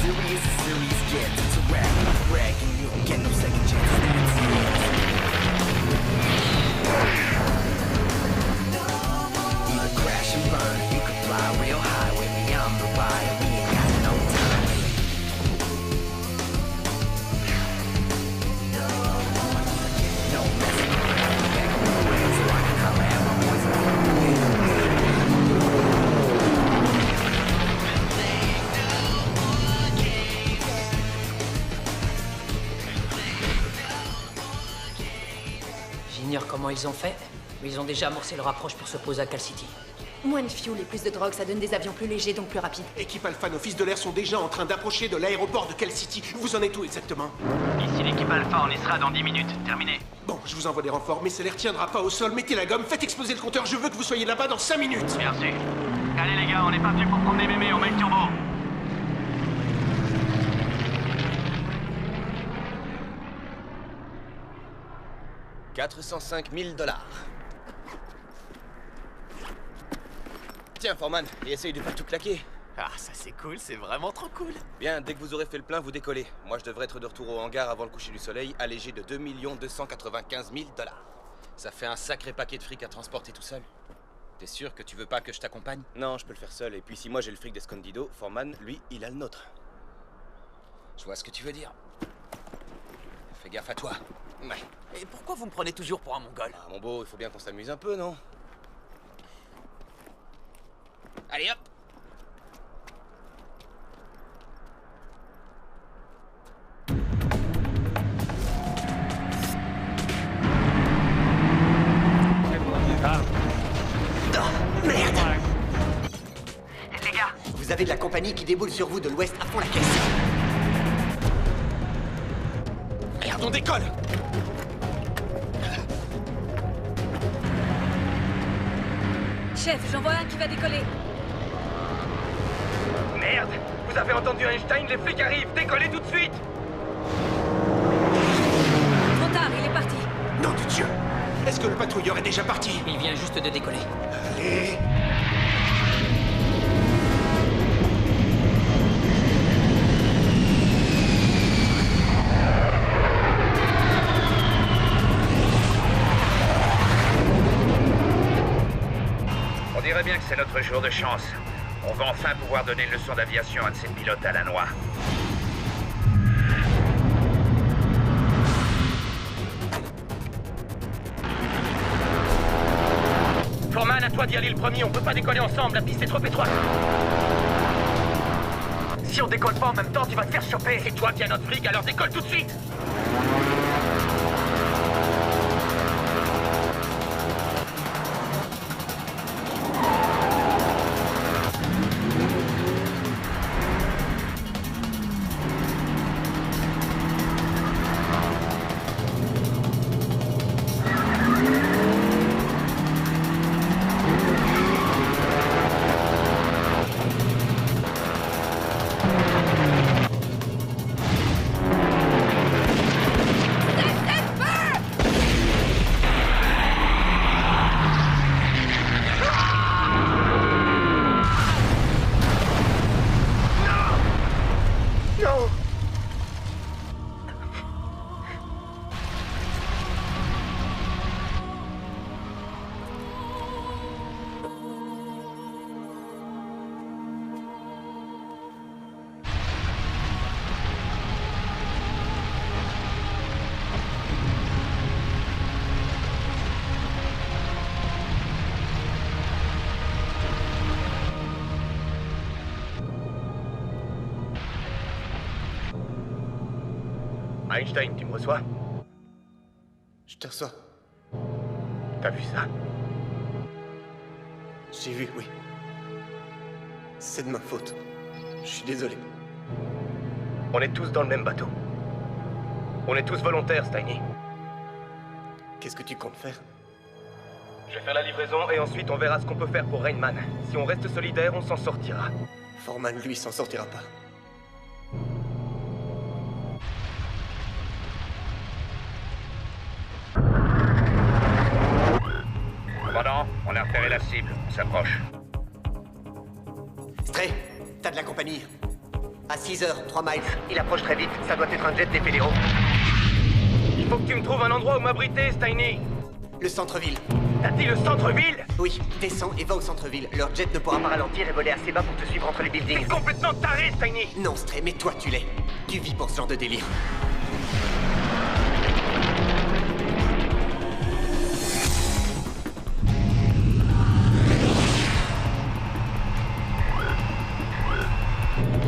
serious gets. It's a rag, and you don't get no second chances. That's it. Either crash and burn, or you could fly real high with me. I'm the ride, and we ain't got no time. No messing around, back on the way so I can holler at my boys. J'ignore comment ils ont fait, mais ils ont déjà amorcé leur approche pour s'opposer à Cal City. Moins de fuel et plus de drogue, ça donne des avions plus légers, donc plus rapides. Équipe Alpha, nos fils de l'air sont déjà en train d'approcher de l'aéroport de Cal City. Vous en êtes où exactement? Ici l'équipe Alpha, on y sera dans 10 minutes. Terminé. Bon, je vous envoie des renforts, mais ça les retiendra pas au sol. Mettez la gomme, faites exploser le compteur. Je veux que vous soyez là-bas dans 5 minutes. Bien sûr. Allez les gars, on est parti pour prendre des mémés, on met le turbo. $405 000. Tiens, Foreman, et essaye de pas tout claquer. Ah, ça c'est cool, c'est vraiment trop cool. Bien, dès que vous aurez fait le plein, vous décollez. Moi, je devrais être de retour au hangar avant le coucher du soleil, allégé de 2 295 000 $. Ça fait un sacré paquet de fric à transporter tout seul. T'es sûr que tu veux pas que je t'accompagne? Non, je peux le faire seul. Et puis si moi j'ai le fric d'Escondido, Foreman, lui, il a le nôtre. Je vois ce que tu veux dire. Fais gaffe à toi. Ouais. Et pourquoi vous me prenez toujours pour un mongol? Ah, mon beau, il faut bien qu'on s'amuse un peu, non? Allez hop! Oh, merde! Les gars! Vous avez de la compagnie qui déboule sur vous de l'ouest à fond la caisse. Merde, on décolle! Chef, j'en vois un qui va décoller. Merde! Vous avez entendu Einstein, les flics arrivent! Décollez tout de suite! Trop tard, il est parti. Nom de Dieu! Est-ce que le patrouilleur est déjà parti? Il vient juste de décoller. Allez! c'est notre jour de chance. On va enfin pouvoir donner une leçon d'aviation à de ces pilotes à la noix. Foreman, à toi d'y aller le premier, on peut pas décoller ensemble, la piste est trop étroite. Si on décolle pas en même temps, tu vas te faire choper. C'est toi qui as notre fric, alors décolle tout de suite. Einstein, tu me reçois? Je te reçois. T'as vu ça? J'ai vu, oui. C'est de ma faute. Je suis désolé. On est tous dans le même bateau. On est tous volontaires, Steiny. Qu'est-ce que tu comptes faire? Je vais faire la livraison et ensuite on verra ce qu'on peut faire pour Rainman. Si on reste solidaire, on s'en sortira. Foreman, lui, s'en sortira pas. Commandant, on a repéré la cible. On s'approche. Stray, t'as de la compagnie. À 6h, 3 miles. Il approche très vite. Ça doit être un jet des fédéraux. Il faut que tu me trouves un endroit où m'abriter, Steiny. Le centre-ville. T'as dit le centre-ville? Oui, descends et va au centre-ville. Leur jet ne pourra pas ralentir et voler assez bas pour te suivre entre les buildings. T'es complètement taré, Steiny. Non, Stray, mais toi, tu l'es. Tu vis pour ce genre de délire.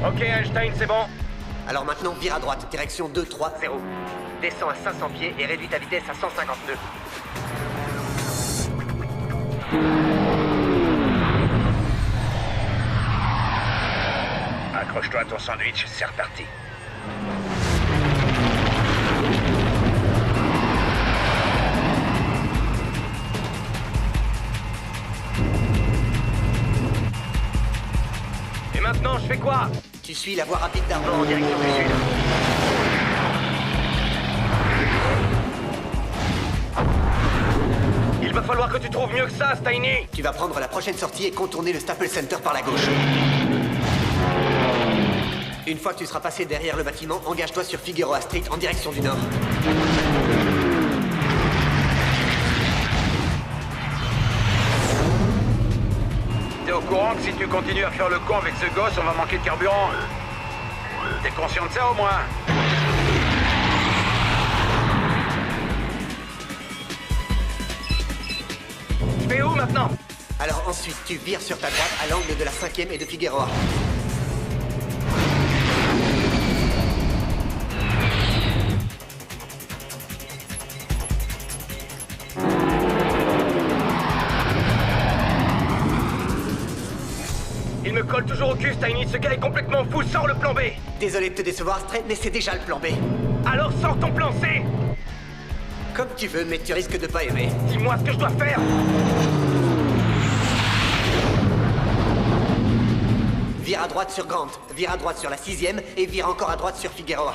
Ok, Einstein, c'est bon. Alors maintenant, vire à droite, direction 230. Descends à 500 pieds et réduis ta vitesse à 150 nœuds. Accroche-toi à ton sandwich, c'est reparti. Et maintenant, je fais quoi? Tu suis la voie rapide d'Armand en direction du sud. Il va falloir que tu trouves mieux que ça, Steiny. Tu vas prendre la prochaine sortie et contourner le Staples Center par la gauche. Une fois que tu seras passé derrière le bâtiment, engage-toi sur Figueroa Street en direction du nord. T'es au courant que si tu continues à faire le con avec ce gosse, on va manquer de carburant? T'es conscient de ça au moins? Je vais où maintenant? Alors ensuite, tu vires sur ta droite à l'angle de la 5e et de Figueroa. Il me colle toujours au cul, Steiny. Ce gars est complètement fou. Sors le plan B. Désolé de te décevoir, Stray, mais c'est déjà le plan B. Alors sors ton plan C. Comme tu veux, mais tu risques de pas aimer. Dis-moi ce que je dois faire. Vire à droite sur Grant, vire à droite sur la 6e et vire encore à droite sur Figueroa.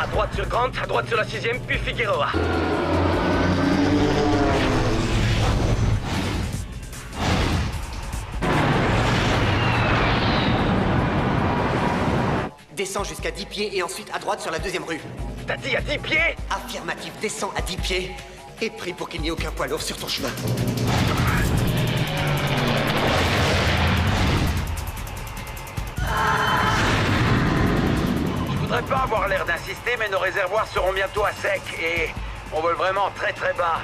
À droite sur Grant, à droite sur la 6e, puis Figueroa. Descends jusqu'à 10 pieds et ensuite à droite sur la 2e rue. T'as dit à 10 pieds? Affirmatif, descends à 10 pieds Et prie pour qu'il n'y ait aucun poids lourd sur ton chemin. Je voudrais pas avoir l'air d'insister, mais nos réservoirs seront bientôt à sec et on vole vraiment très très bas.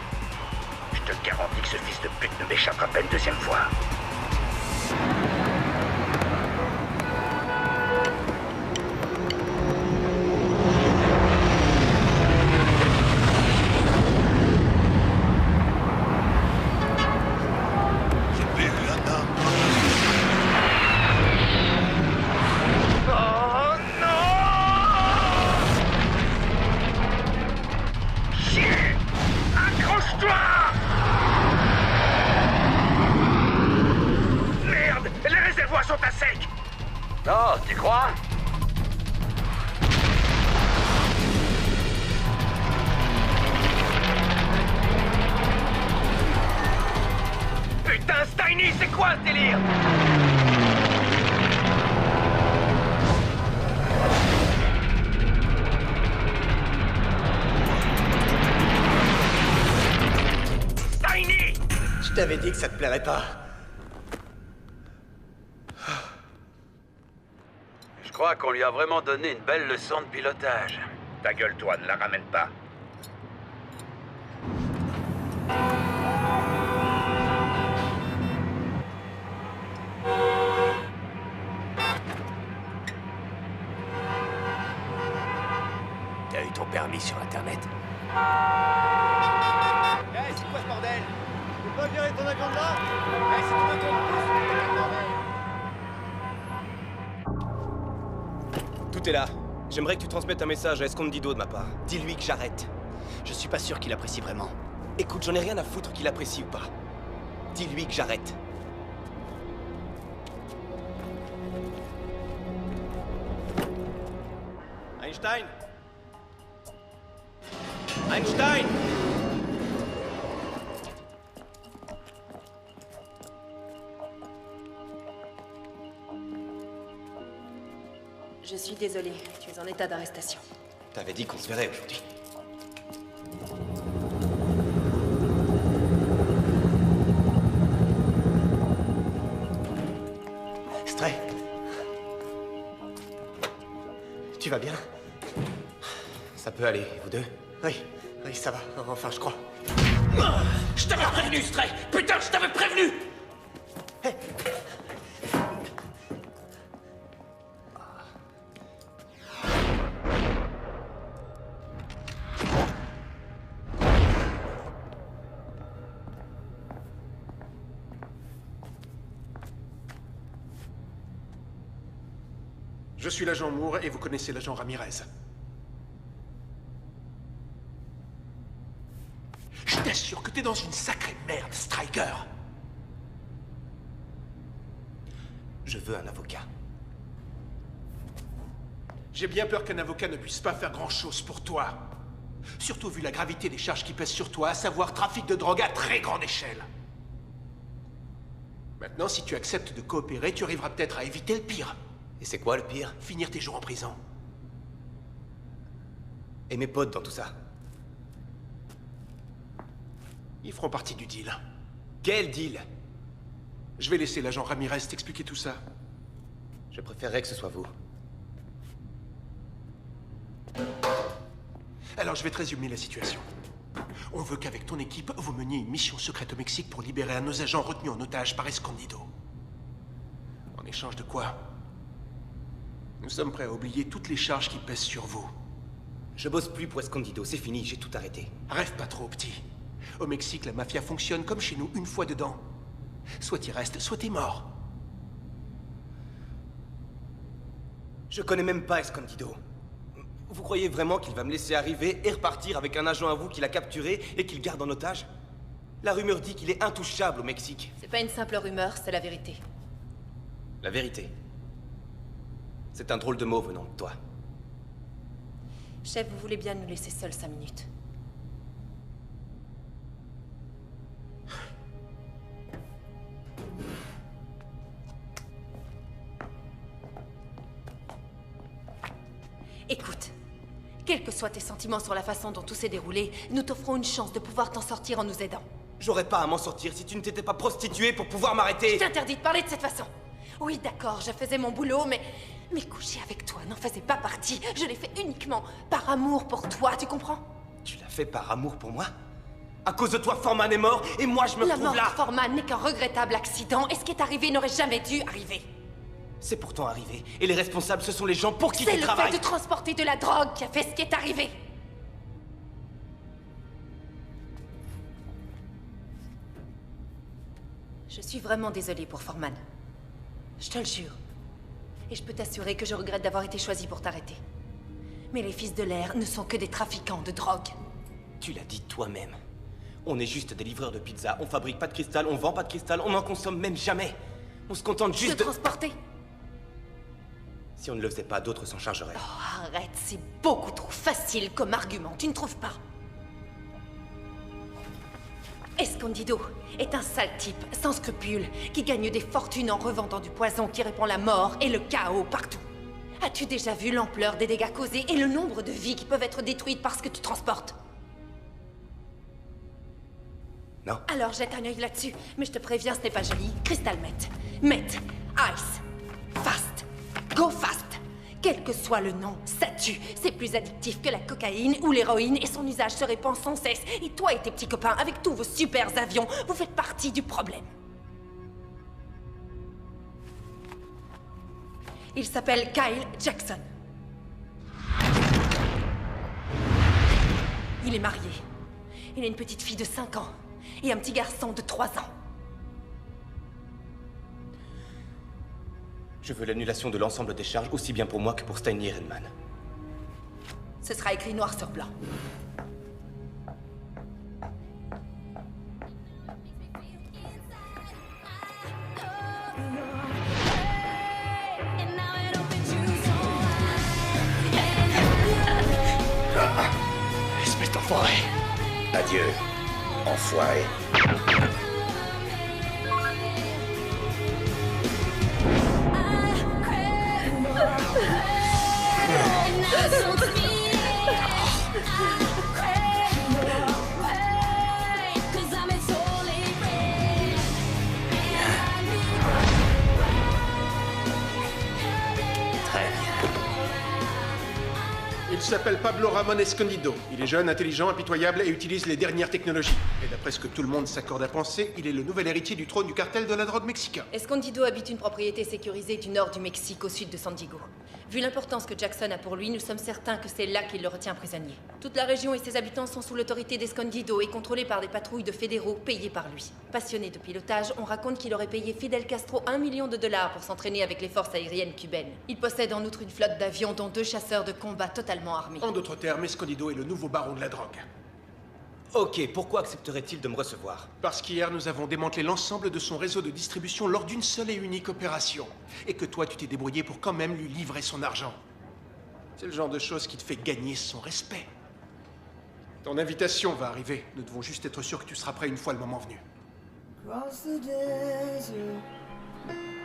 Je te garantis que ce fils de pute ne m'échappera pas une deuxième fois. Tu crois? Putain, Steiny, c'est quoi ce délire? Steiny! Je t'avais dit que ça te plairait pas. Je crois qu'on lui a vraiment donné une belle leçon de pilotage. Ta gueule, toi, ne la ramène pas. T'as eu ton permis sur Internet? Hey, c'est quoi ce bordel? Tu peux pas virer ton agent de là? Hey, c'est toi qui Tout est là. J'aimerais que tu transmettes un message à Escondido de ma part. Dis-lui que j'arrête. Je suis pas sûr qu'il apprécie vraiment. Écoute, j'en ai rien à foutre qu'il apprécie ou pas. Dis-lui que j'arrête. Einstein! Einstein! Je suis désolée, tu es en état d'arrestation. T'avais dit qu'on se verrait aujourd'hui. Stray. Tu vas bien? Ça peut aller, vous deux? Oui, ça va. Enfin, je crois. Je t'avais prévenu, Stray! Putain, je t'avais prévenu! Je suis l'agent Moore et vous connaissez l'agent Ramirez. Je t'assure que t'es dans une sacrée merde, Striker. Je veux un avocat. J'ai bien peur qu'un avocat ne puisse pas faire grand-chose pour toi. Surtout vu la gravité des charges qui pèsent sur toi, à savoir trafic de drogue à très grande échelle. Maintenant, si tu acceptes de coopérer, tu arriveras peut-être à éviter le pire. Et c'est quoi le pire? Finir tes jours en prison. Et mes potes dans tout ça? Ils feront partie du deal. Quel deal? Je vais laisser l'agent Ramirez t'expliquer tout ça. Je préférerais que ce soit vous. Alors, je vais te résumer la situation. On veut qu'avec ton équipe, vous meniez une mission secrète au Mexique pour libérer un de nos agents retenus en otage par Escondido. En échange de quoi? Nous sommes prêts à oublier toutes les charges qui pèsent sur vous. Je bosse plus pour Escondido, c'est fini, j'ai tout arrêté. Rêve pas trop, petit. Au Mexique, la mafia fonctionne comme chez nous, une fois dedans. Soit t'y restes, soit t'es mort. Je connais même pas Escondido. Vous croyez vraiment qu'il va me laisser arriver et repartir avec un agent à vous qu'il a capturé et qu'il garde en otage? La rumeur dit qu'il est intouchable au Mexique. C'est pas une simple rumeur, c'est la vérité. La vérité. C'est un drôle de mot venant de toi. Chef, vous voulez bien nous laisser seuls 5 minutes? Écoute, Quels que soient tes sentiments sur la façon dont tout s'est déroulé, nous t'offrons une chance de pouvoir t'en sortir en nous aidant. J'aurais pas à m'en sortir si tu ne t'étais pas prostituée pour pouvoir m'arrêter. Je t'interdis de parler de cette façon. Oui, d'accord, je faisais mon boulot, mais coucher avec toi n'en faisait pas partie. Je l'ai fait uniquement par amour pour toi, tu comprends? Tu l'as fait par amour pour moi? À cause de toi, Foreman est mort, et moi je me La retrouve mort là. de Foreman n'est qu'un regrettable accident, et ce qui est arrivé n'aurait jamais dû arriver. C'est pourtant arrivé, et les responsables, ce sont les gens pour qui tu C'est le travailles. fait de transporter de la drogue qui a fait ce qui est arrivé. Je suis vraiment désolée pour Foreman. Je te le jure. Et je peux t'assurer que je regrette d'avoir été choisie pour t'arrêter. Mais les fils de l'air ne sont que des trafiquants de drogue. Tu l'as dit toi-même. On est juste des livreurs de pizza, on fabrique pas de cristal, on vend pas de cristal, on n'en consomme même jamais. On se contente juste de transporter. Si on ne le faisait pas, d'autres s'en chargeraient. Oh, arrête, c'est beaucoup trop facile comme argument, tu ne trouves pas? Escondido est un sale type, sans scrupules, qui gagne des fortunes en revendant du poison qui répand la mort et le chaos partout. As-tu déjà vu l'ampleur des dégâts causés et le nombre de vies qui peuvent être détruites par ce que tu transportes? Non. Alors jette un œil là-dessus, mais je te préviens, ce n'est pas joli. Crystal Meth, Meth, Ice, Fast, Go Fast. Quel que soit le nom, ça tue. C'est plus addictif que la cocaïne ou l'héroïne et son usage se répand sans cesse. Et toi et tes petits copains, avec tous vos super avions, vous faites partie du problème. Il s'appelle Kyle Jackson. Il est marié. Il a une petite fille de 5 ans et un petit garçon de 3 ans. Je veux l'annulation de l'ensemble des charges, aussi bien pour moi que pour Steiny et Redman. Ce sera écrit noir sur blanc. Espèce d'enfoiré. Adieu, enfoiré. Il s'appelle Pablo Ramón Escondido. Il est jeune, intelligent, impitoyable et utilise les dernières technologies. Et d'après ce que tout le monde s'accorde à penser, il est le nouvel héritier du trône du cartel de la drogue mexicain. Escondido habite une propriété sécurisée du nord du Mexique, au sud de San Diego. Vu l'importance que Jackson a pour lui, nous sommes certains que c'est là qu'il le retient prisonnier. Toute la région et ses habitants sont sous l'autorité d'Escondido et contrôlés par des patrouilles de fédéraux payés par lui. Passionné de pilotage, on raconte qu'il aurait payé Fidel Castro $1 million pour s'entraîner avec les forces aériennes cubaines. Il possède en outre une flotte d'avions, dont 2 chasseurs de combat totalement armés. En d'autres termes, Escondido est le nouveau baron de la drogue. Ok, pourquoi accepterait-il de me recevoir? Parce qu'hier, nous avons démantelé l'ensemble de son réseau de distribution lors d'une seule et unique opération. Et que toi, tu t'es débrouillé pour quand même lui livrer son argent. C'est le genre de choses qui te fait gagner son respect. Ton invitation va arriver. Nous devons juste être sûrs que tu seras prêt une fois le moment venu.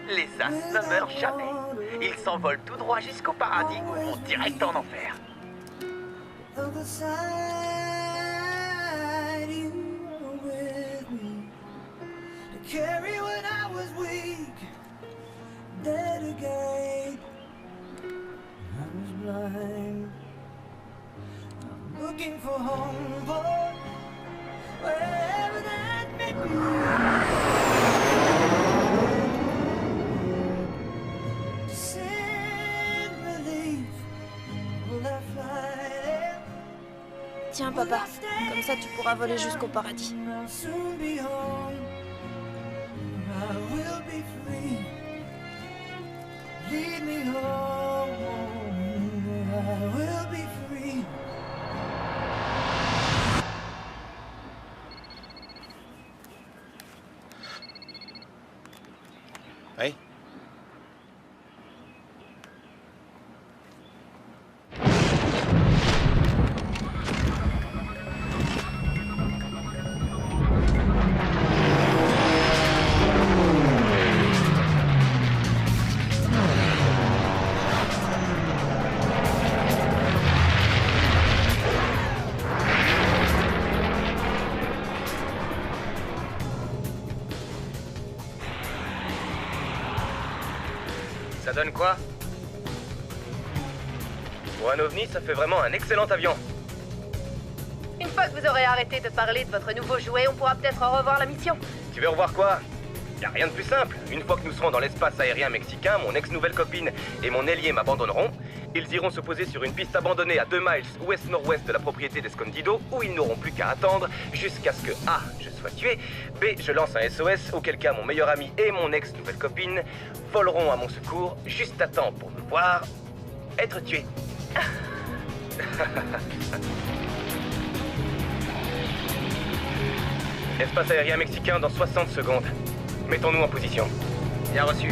Les as ne meurent jamais. Ils s'envolent tout droit jusqu'au paradis ou vont direct en enfer. Carry when I was weak, dead again. I was blind. I'm looking for home, but wherever that may be. To send relief, will I fly there? Tiens, papa, comme ça tu pourras voler jusqu'au paradis. I'll soon be home. I will be free. Lead me home. I will be free. Oui? Ça donne quoi? Pour un ovni, ça fait vraiment un excellent avion. Une fois que vous aurez arrêté de parler de votre nouveau jouet, on pourra peut-être revoir la mission. Tu veux revoir quoi? Y a rien de plus simple. Une fois que nous serons dans l'espace aérien mexicain, mon ex-nouvelle copine et mon ailier m'abandonneront. Ils iront se poser sur une piste abandonnée à 2 miles ouest-nord-ouest de la propriété d'Escondido, où ils n'auront plus qu'à attendre jusqu'à ce que A, je sois tué, B, je lance un SOS, auquel cas mon meilleur ami et mon ex-nouvelle copine voleront à mon secours juste à temps pour me voir être tué. Espace aérien mexicain dans 60 secondes. Mettons-nous en position. Bien reçu.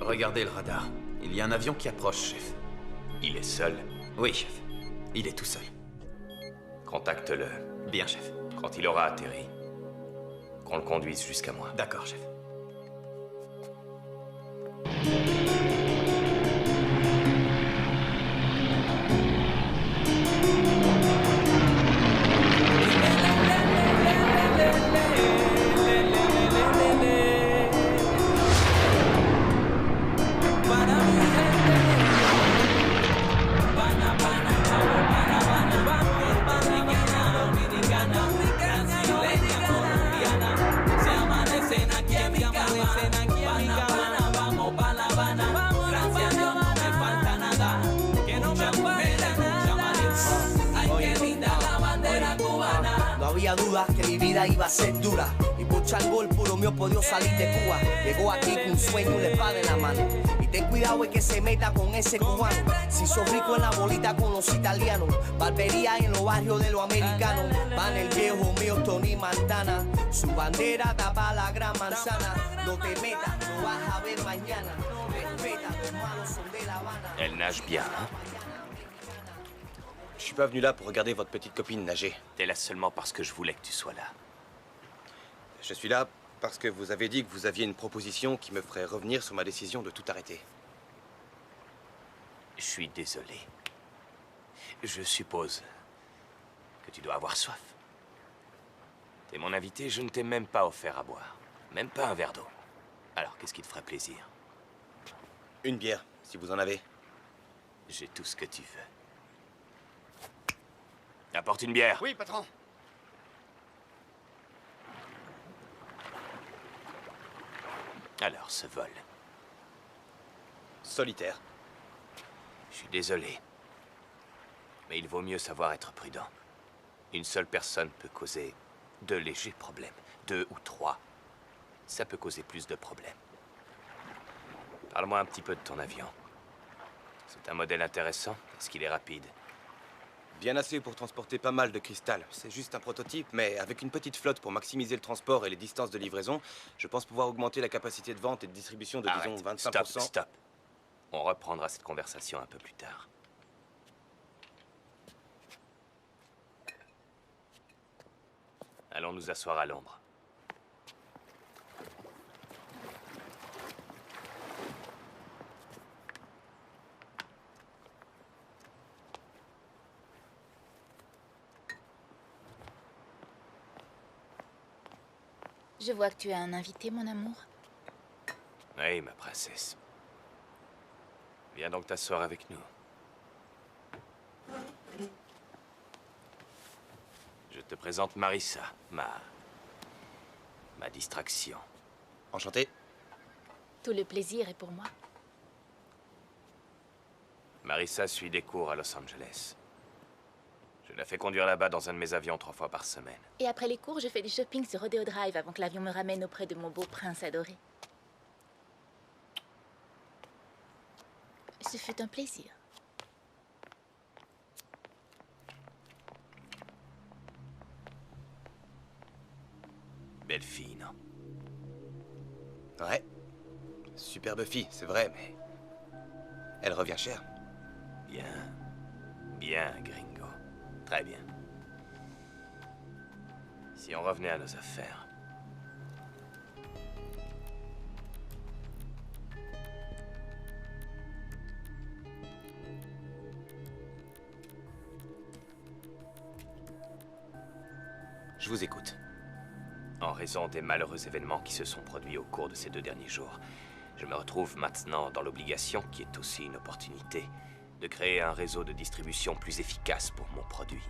Regardez le radar. Il y a un avion qui approche, chef. Il est seul? Oui, chef. Il est tout seul. Contacte-le. Bien, chef. Quand il aura atterri, qu'on le conduise jusqu'à moi. D'accord, chef. Duda que mi vida iba a ser dura y por changol puro mío podió salir de Cuba. Llegó aquí con un sueño y una espada en la mano. Y ten cuidado el que se meta con ese cubano. Si sos rico en la bolita con los italianos, barbería en los barrios de los americanos. Van el viejo mío Tony Montana, su bandera tapa la gran manzana. No te metas, no vas a ver mañana. Respeta, tus manos son de La Habana. Elle nage bien, hein? Je suis pas venu là pour regarder votre petite copine nager. T'es là seulement parce que je voulais que tu sois là. Je suis là parce que vous avez dit que vous aviez une proposition qui me ferait revenir sur ma décision de tout arrêter. Je suis désolé. Je suppose que tu dois avoir soif. T'es mon invité, je ne t'ai même pas offert à boire. Même pas un verre d'eau. Alors, qu'est-ce qui te ferait plaisir? Une bière, si vous en avez. J'ai tout ce que tu veux. Apporte une bière. Oui, patron. Alors, ce vol. Solitaire. Je suis désolé. Mais il vaut mieux savoir être prudent. Une seule personne peut causer 2 légers problèmes. 2 ou 3. Ça peut causer plus de problèmes. Parle-moi un petit peu de ton avion. C'est un modèle intéressant. Est-ce qu'il est rapide? Bien assez pour transporter pas mal de cristal. C'est juste un prototype, mais avec une petite flotte pour maximiser le transport et les distances de livraison, je pense pouvoir augmenter la capacité de vente et de distribution de, disons, 25%. Stop. On reprendra cette conversation un peu plus tard. Allons nous asseoir à l'ombre. Je vois que tu as un invité, mon amour. Oui, ma princesse. Viens donc t'asseoir avec nous. Je te présente Marissa, ma distraction. Enchanté. Tout le plaisir est pour moi. Marissa suit des cours à Los Angeles. Je la fais conduire là-bas dans un de mes avions 3 fois par semaine. Et après les cours, je fais du shopping sur Rodeo Drive avant que l'avion me ramène auprès de mon beau prince adoré. Ce fut un plaisir. Belle fille, non? Ouais. Super cher, Buffy, c'est vrai, mais... elle revient cher. Bien. Bien, Gringo. Très bien. Si on revenait à nos affaires... Je vous écoute. En raison des malheureux événements qui se sont produits au cours de ces 2 derniers jours, je me retrouve maintenant dans l'obligation, qui est aussi une opportunité, de créer un réseau de distribution plus efficace pour mon produit.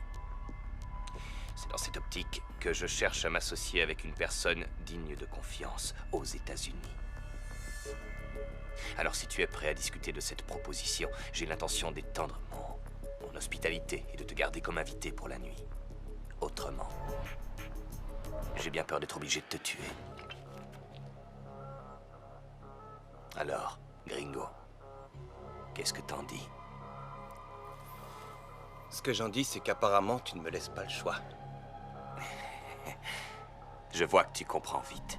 C'est dans cette optique que je cherche à m'associer avec une personne digne de confiance aux États-Unis. Alors si tu es prêt à discuter de cette proposition, j'ai l'intention d'étendre mon hospitalité et de te garder comme invité pour la nuit. Autrement, j'ai bien peur d'être obligé de te tuer. Alors, Gringo, qu'est-ce que t'en dis? Ce que j'en dis, c'est qu'apparemment, tu ne me laisses pas le choix. Je vois que tu comprends vite.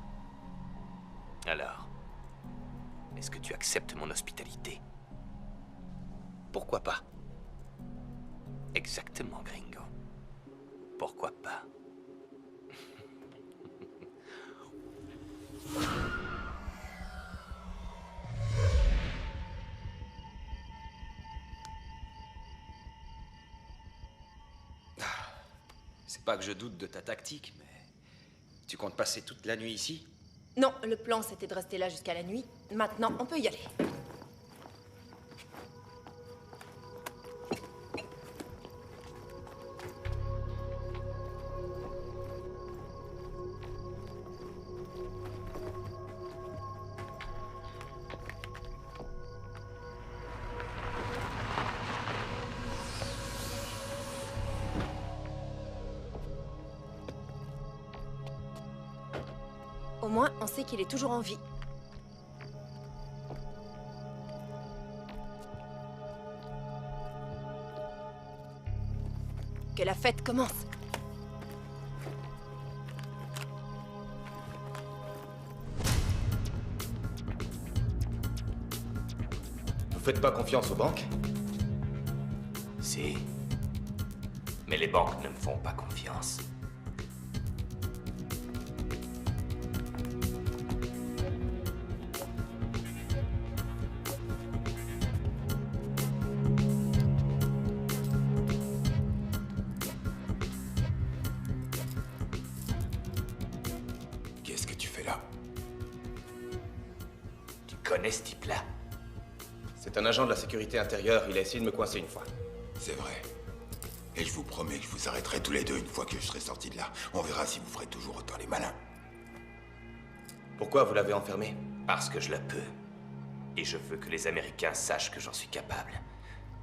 Alors, est-ce que tu acceptes mon hospitalité? Pourquoi pas? Exactement, Gringo. Pourquoi pas? C'est pas que je doute de ta tactique, mais... tu comptes passer toute la nuit ici? Non, le plan c'était de rester là jusqu'à la nuit. Maintenant, on peut y aller. Au moins, on sait qu'il est toujours en vie. Que la fête commence. Vous faites pas confiance aux banques? Si. Mais les banques ne me font pas confiance. Ce type-là? C'est un agent de la sécurité intérieure, il a essayé de me coincer une fois. C'est vrai. Et je vous promets que je vous arrêterai tous les deux une fois que je serai sorti de là. On verra si vous ferez toujours autant les malins. Pourquoi vous l'avez enfermé? Parce que je le peux. Et je veux que les Américains sachent que j'en suis capable.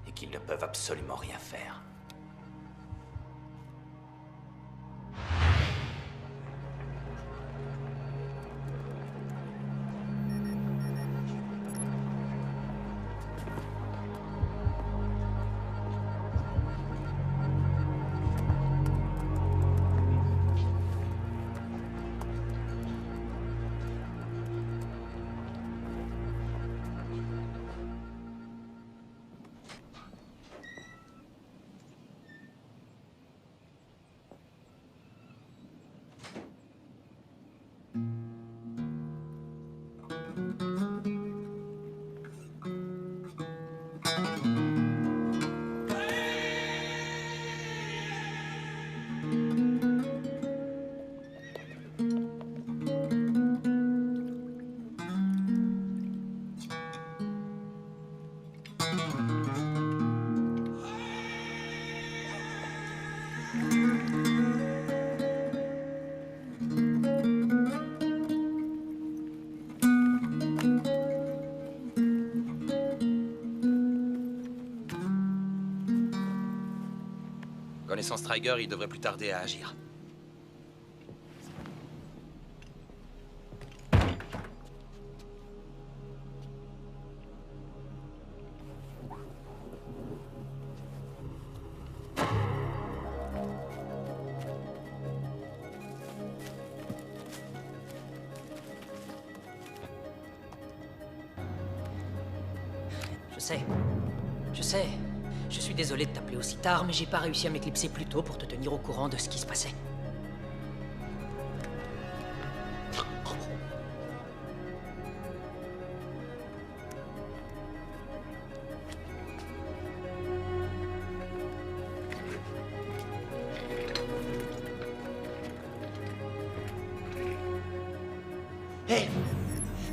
Et qu'ils ne peuvent absolument rien faire. Connaissant Stryger, il devrait plus tarder à agir. sais. Je sais. Je suis désolé de t'appeler aussi tard, mais j'ai pas réussi à m'éclipser plus tôt pour te tenir au courant de ce qui se passait.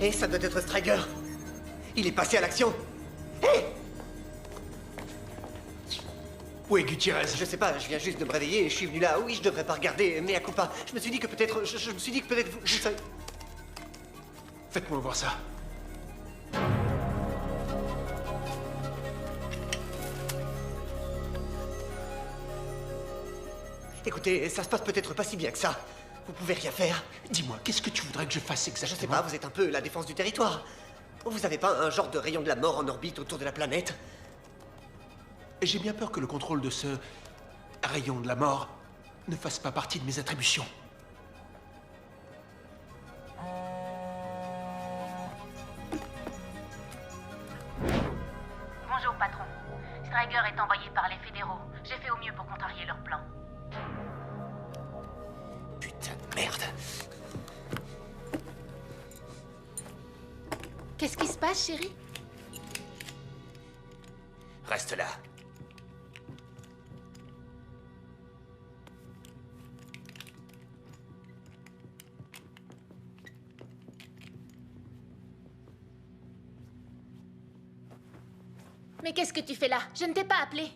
Hé, ça doit être Striker. Il est passé à l'action. Hé! Où est Gutiérrez? Je sais pas, je viens juste de me réveiller et je suis venu là. Oui, je devrais pas regarder, mais à coup pas. Je me suis dit que peut-être... Je me suis dit que peut-être vous savez... Faites-moi voir ça. Écoutez, ça se passe peut-être pas si bien que ça. Vous pouvez rien faire. Dis-moi, qu'est-ce que tu voudrais que je fasse exactement? Je sais pas, vous êtes un peu la défense du territoire. Vous avez pas un genre de rayon de la mort en orbite autour de la planète? J'ai bien peur que le contrôle de ce rayon de la mort ne fasse pas partie de mes attributions. Bonjour, patron. Striker est envoyé par les fédéraux. J'ai fait au mieux pour contrarier leur plan. Putain de merde. Qu'est-ce qui se passe, chérie? Reste là. Mais qu'est-ce que tu fais là? Je ne t'ai pas appelé.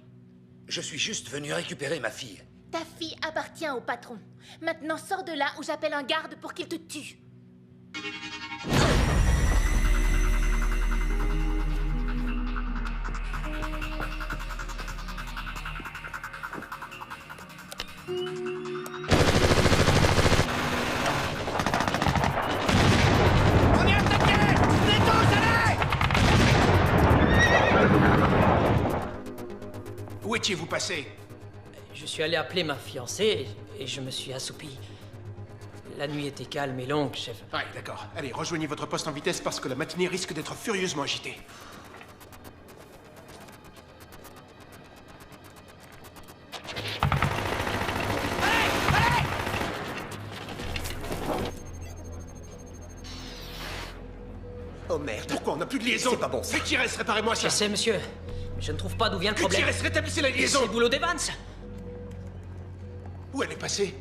Je suis juste venu récupérer ma fille. Ta fille appartient au patron. Maintenant, sors de là ou j'appelle un garde pour qu'il te tue. On est attaqué! Les tous, allez! Où étiez-vous passé? Je suis allé appeler ma fiancée et je me suis assoupi. La nuit était calme et longue, chef. Ouais, d'accord. Allez, rejoignez votre poste en vitesse parce que la matinée risque d'être furieusement agitée. Oh merde. Pourquoi on n'a plus de liaison? C'est pas bon, ça. Gutiérrez, réparez-moi ça. Je sais, monsieur. Mais je ne trouve pas d'où vient le problème. Gutiérrez, rétablissez la liaison. C'est le boulot d'Evans. Où elle est passée?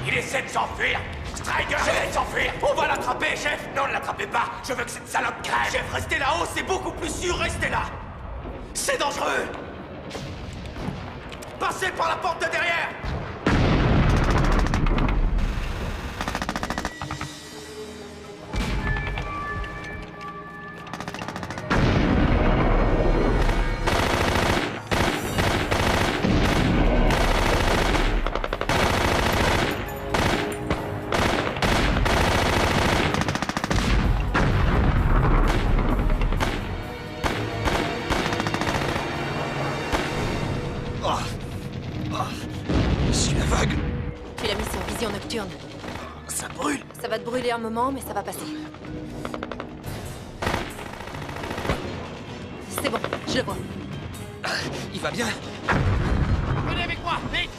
Il essaie de s'enfuir. Striker essaie de s'enfuir. On va l'attraper, chef. Non, ne l'attrapez pas. Je veux que cette salope crève. Chef, restez là-haut, c'est beaucoup plus sûr. Restez là. C'est dangereux. Passez par la porte de derrière. Je suis aveugle. Tu l'as mis sur vision nocturne. Ça brûle. Ça va te brûler un moment, mais ça va passer. C'est bon, je le vois. Il va bien? Venez avec moi, vite!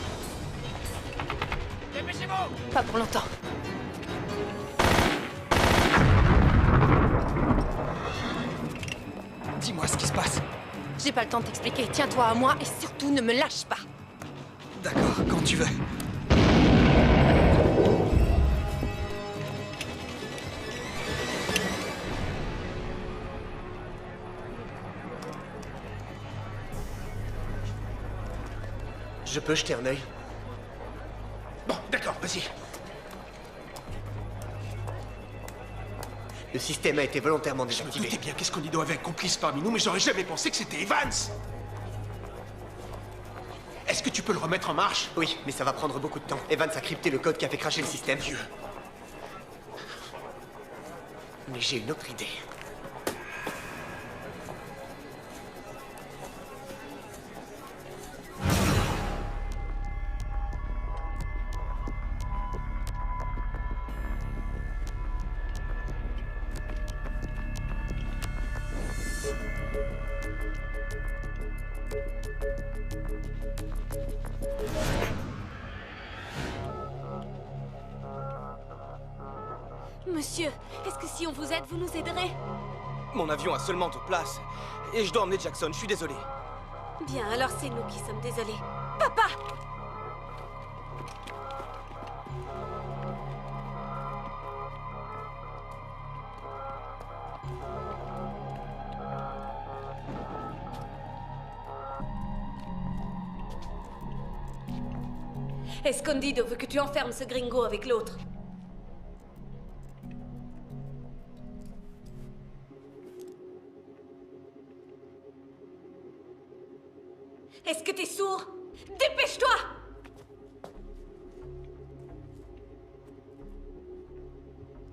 Dépêchez-vous! Pas pour longtemps. Dis-moi ce qui se passe. J'ai pas le temps de t'expliquer. Tiens-toi à moi et surtout ne me lâche pas. D'accord, quand tu veux. Je peux jeter un œil? D'accord, vas-y. Le système a été volontairement Je me désactivé. doutais bien qu'Escondido avait un complice parmi nous, mais j'aurais jamais pensé que c'était Evans. Est-ce que tu peux le remettre en marche? Oui, mais ça va prendre beaucoup de temps. Evans a crypté le code qui a fait cracher le système. Dieu. Mais j'ai une autre idée. Monsieur, est-ce que si on vous aide, vous nous aiderez? Mon avion a seulement 2 places. Et je dois emmener Jackson, je suis désolé. Bien, alors c'est nous qui sommes désolés. Papa! Escondido veut que tu enfermes ce gringo avec l'autre. Est-ce que t'es sourd? Dépêche-toi!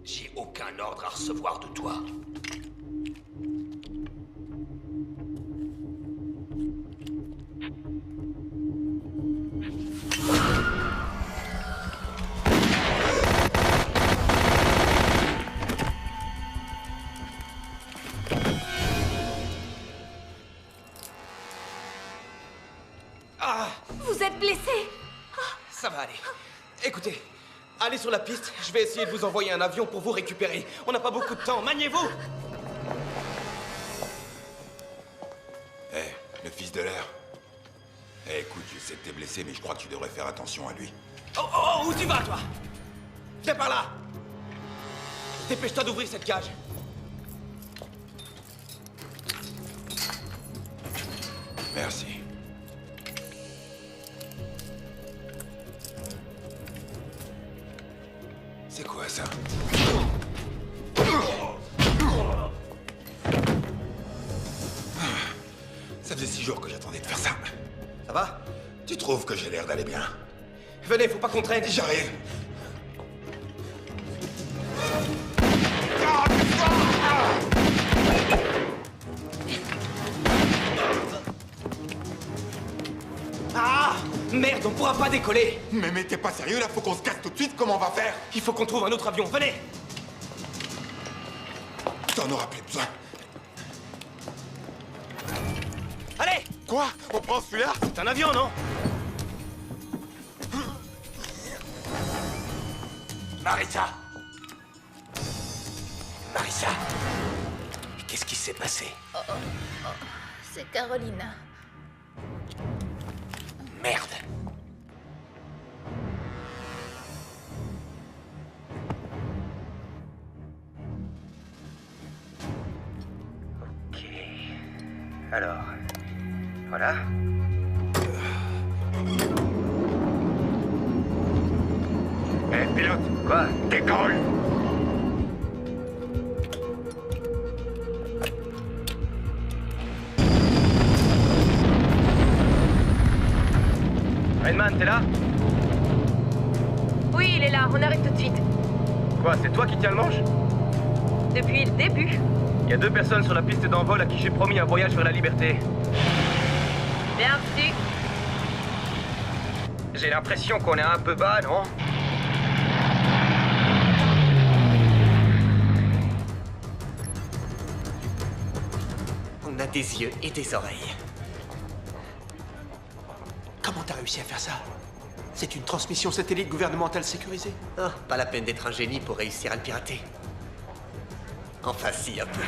J'ai aucun ordre à recevoir de toi. Vous êtes blessé? Ça va aller. Écoutez, allez sur la piste, je vais essayer de vous envoyer un avion pour vous récupérer. On n'a pas beaucoup de temps, maniez-vous! Le fils de l'air. Écoute, je sais que t'es blessé, mais je crois que tu devrais faire attention à lui. Oh, où tu vas, toi? Viens par là! Dépêche-toi d'ouvrir cette cage. Merci. C'est quoi ça? Ça faisait 6 jours que j'attendais de faire ça. Ça va? Tu trouves que j'ai l'air d'aller bien? Venez, faut pas qu'on traîne. J'arrive. Ah! Merde, on pourra pas décoller! Mais t'es pas sérieux là? Faut qu'on se casse tout de suite, comment on va faire? Il faut qu'on trouve un autre avion, venez! T'en auras plus besoin. Allez! Quoi? On prend celui-là? C'est un avion, non? Marissa! Marissa! Qu'est-ce qui s'est passé? C'est Carolina. Merde! Ok. Alors, voilà. Pilote! Quoi? Décolle! Rainman, t'es là? Oui, il est là, on arrive tout de suite. Quoi, c'est toi qui tiens le manche? Depuis le début. Il y a 2 personnes sur la piste d'envol à qui j'ai promis un voyage vers la liberté. Bien reçu. J'ai l'impression qu'on est un peu bas, non? On a des yeux et des oreilles. Comment t'as réussi à faire ça? C'est une transmission satellite gouvernementale sécurisée? Ah, pas la peine d'être un génie pour réussir à le pirater. Enfin, si, un peu.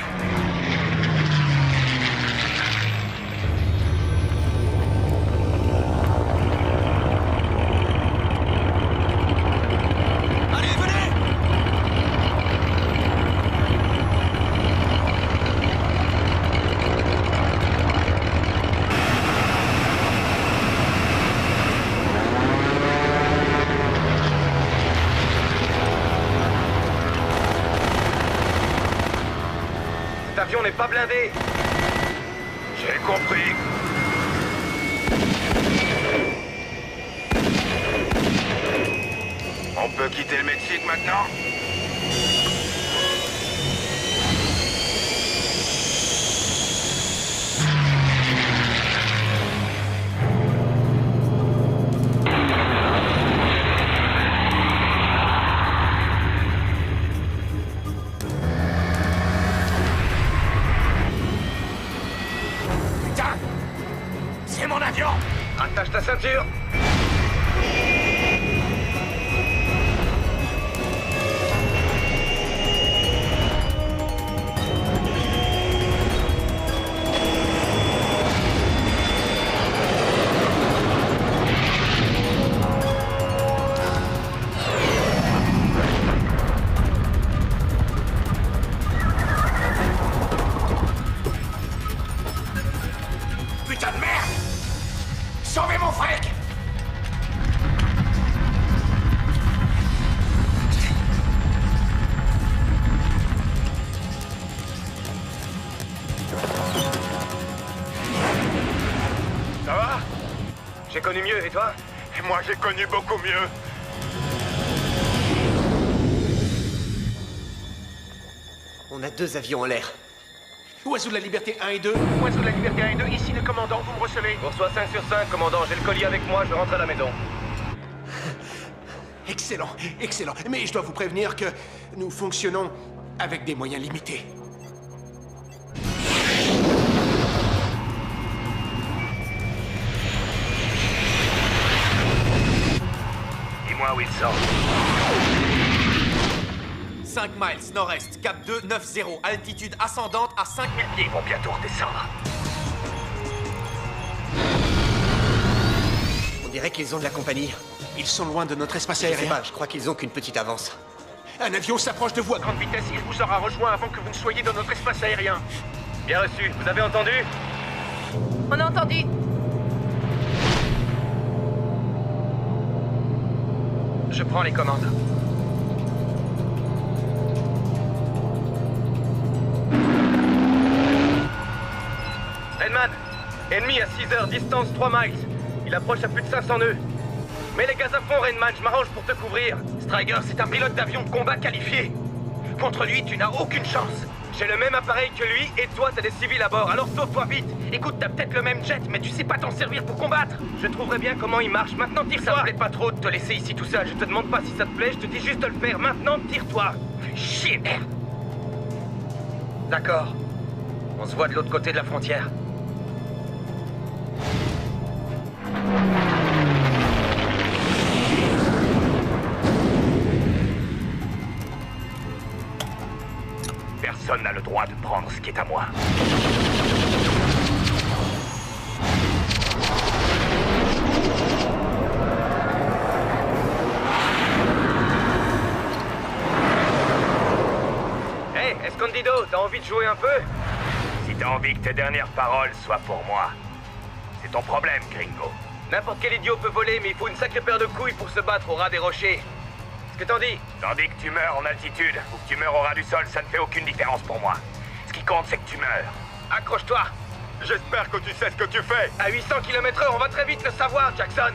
n'est pas blindé. J'ai compris. On peut quitter le Mexique maintenant? Putain! C'est mon avion! Attache ta ceinture! Putain de merde! Sauvez mon fric! Ça va? J'ai connu mieux, et toi? Et moi, j'ai connu beaucoup mieux. On a 2 avions en l'air. Oiseau de la Liberté 1 et 2. Oiseau de la Liberté 1 et 2, ici le commandant, vous me recevez? On reçoit 5 sur 5, commandant. J'ai le colis avec moi, je rentre à la maison. Excellent, excellent. Mais je dois vous prévenir que nous fonctionnons avec des moyens limités. Dis-moi, Wilson. 5 miles nord-est, cap 290, altitude ascendante à 5000 pieds. Ils vont bientôt redescendre. On dirait qu'ils ont de la compagnie. Ils sont loin de notre espace Je sais aérien. pas, je crois qu'ils ont qu'une petite avance. Un avion s'approche de vous à Grande vitesse, il vous aura rejoint avant que vous ne soyez dans notre espace aérien. Bien reçu. Vous avez entendu? On a entendu. Je prends les commandes. Redman, ennemi à 6 heures, distance 3 miles. Il approche à plus de 500 nœuds. Mets les gaz à fond, Redman, je m'arrange pour te couvrir. Striker, c'est un pilote d'avion de combat qualifié. Contre lui, tu n'as aucune chance. J'ai le même appareil que lui, et toi, t'as des civils à bord, alors sauve-toi vite. Écoute, t'as peut-être le même jet, mais tu sais pas t'en servir pour combattre. Je trouverai bien comment il marche. Maintenant, tire-toi. Ça me plaît pas trop de te laisser ici tout seul. Je te demande pas si ça te plaît, je te dis juste de le faire. Maintenant, tire-toi. Fais chier, merde. D'accord. On se voit de l'autre côté de la frontière. Personne n'a le droit de prendre ce qui est à moi. Hey, Escondido, t'as envie de jouer un peu? Si t'as envie que tes dernières paroles soient pour moi, c'est ton problème, gringo. N'importe quel idiot peut voler, mais il faut une sacrée paire de couilles pour se battre au ras des rochers. Ce que t'en dis? Tandis que tu meurs en altitude ou que tu meurs au ras du sol, ça ne fait aucune différence pour moi. Ce qui compte, c'est que tu meurs. Accroche-toi! J'espère que tu sais ce que tu fais. À 800 km/h, on va très vite le savoir, Jackson!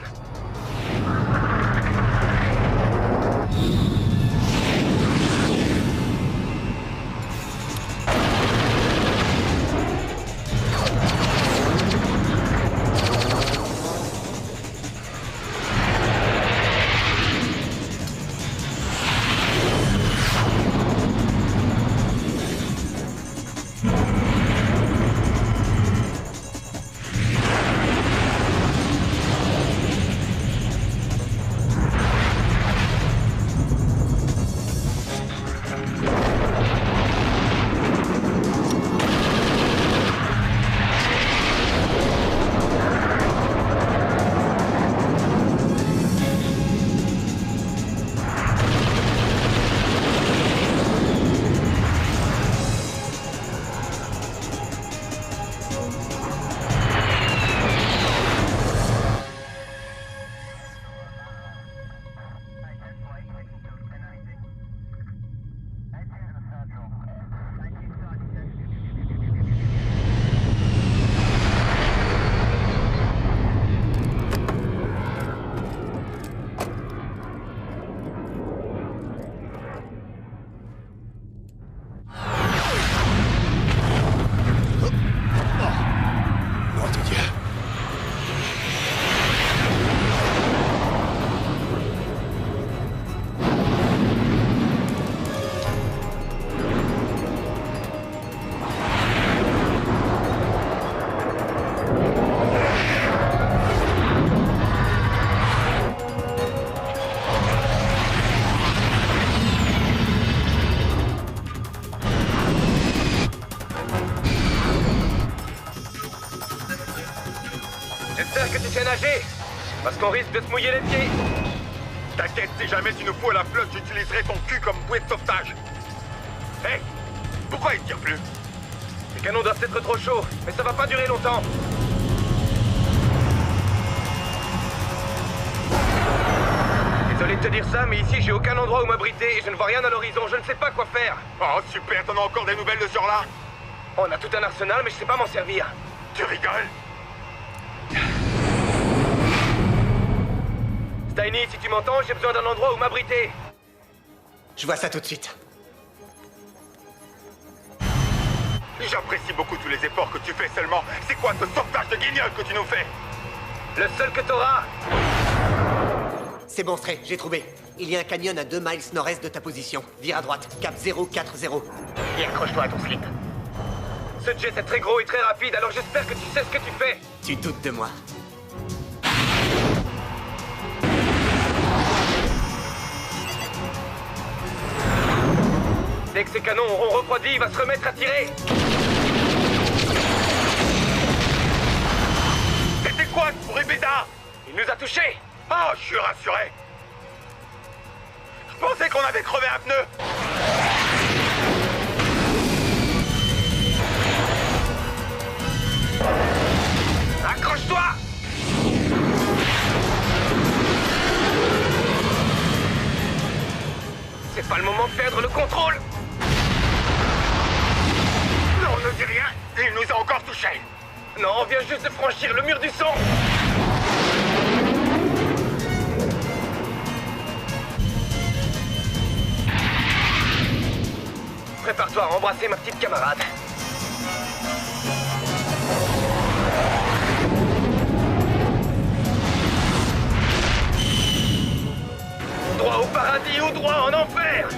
nager. Parce qu'on risque de se mouiller les pieds. T'inquiète, si jamais tu nous fous à la flotte, j'utiliserai ton cul comme bouée de sauvetage. Hé, pourquoi il tire plus? Les canons doivent être trop chauds, mais ça va pas durer longtemps. Désolé de te dire ça, mais ici j'ai aucun endroit où m'abriter et je ne vois rien à l'horizon, je ne sais pas quoi faire. Oh super, t'en as encore des nouvelles de ce genre-là? On a tout un arsenal, mais je sais pas m'en servir. Tu rigoles? Steiny, si tu m'entends, j'ai besoin d'un endroit où m'abriter. Je vois ça tout de suite. J'apprécie beaucoup tous les efforts que tu fais seulement. C'est quoi ce sauvetage de guignol que tu nous fais? Le seul que t'auras. C'est bon, Stray, j'ai trouvé. Il y a un canyon à 2 miles nord-est de ta position. Vire à droite, cap 040. Et accroche-toi à ton slip. Ce jet est très gros et très rapide, alors j'espère que tu sais ce que tu fais. Tu doutes de moi. Dès que ces canons auront refroidi, il va se remettre à tirer. C'était quoi ce bruit bêta? Il nous a touchés. Oh, je suis rassuré. Je pensais qu'on avait crevé un pneu. Accroche-toi! C'est pas le moment de perdre le contrôle. Non, ne dis rien. Il nous a encore touchés. Non, on vient juste de franchir le mur du son. Prépare-toi à embrasser ma petite camarade. Droit au paradis ou droit en enfer.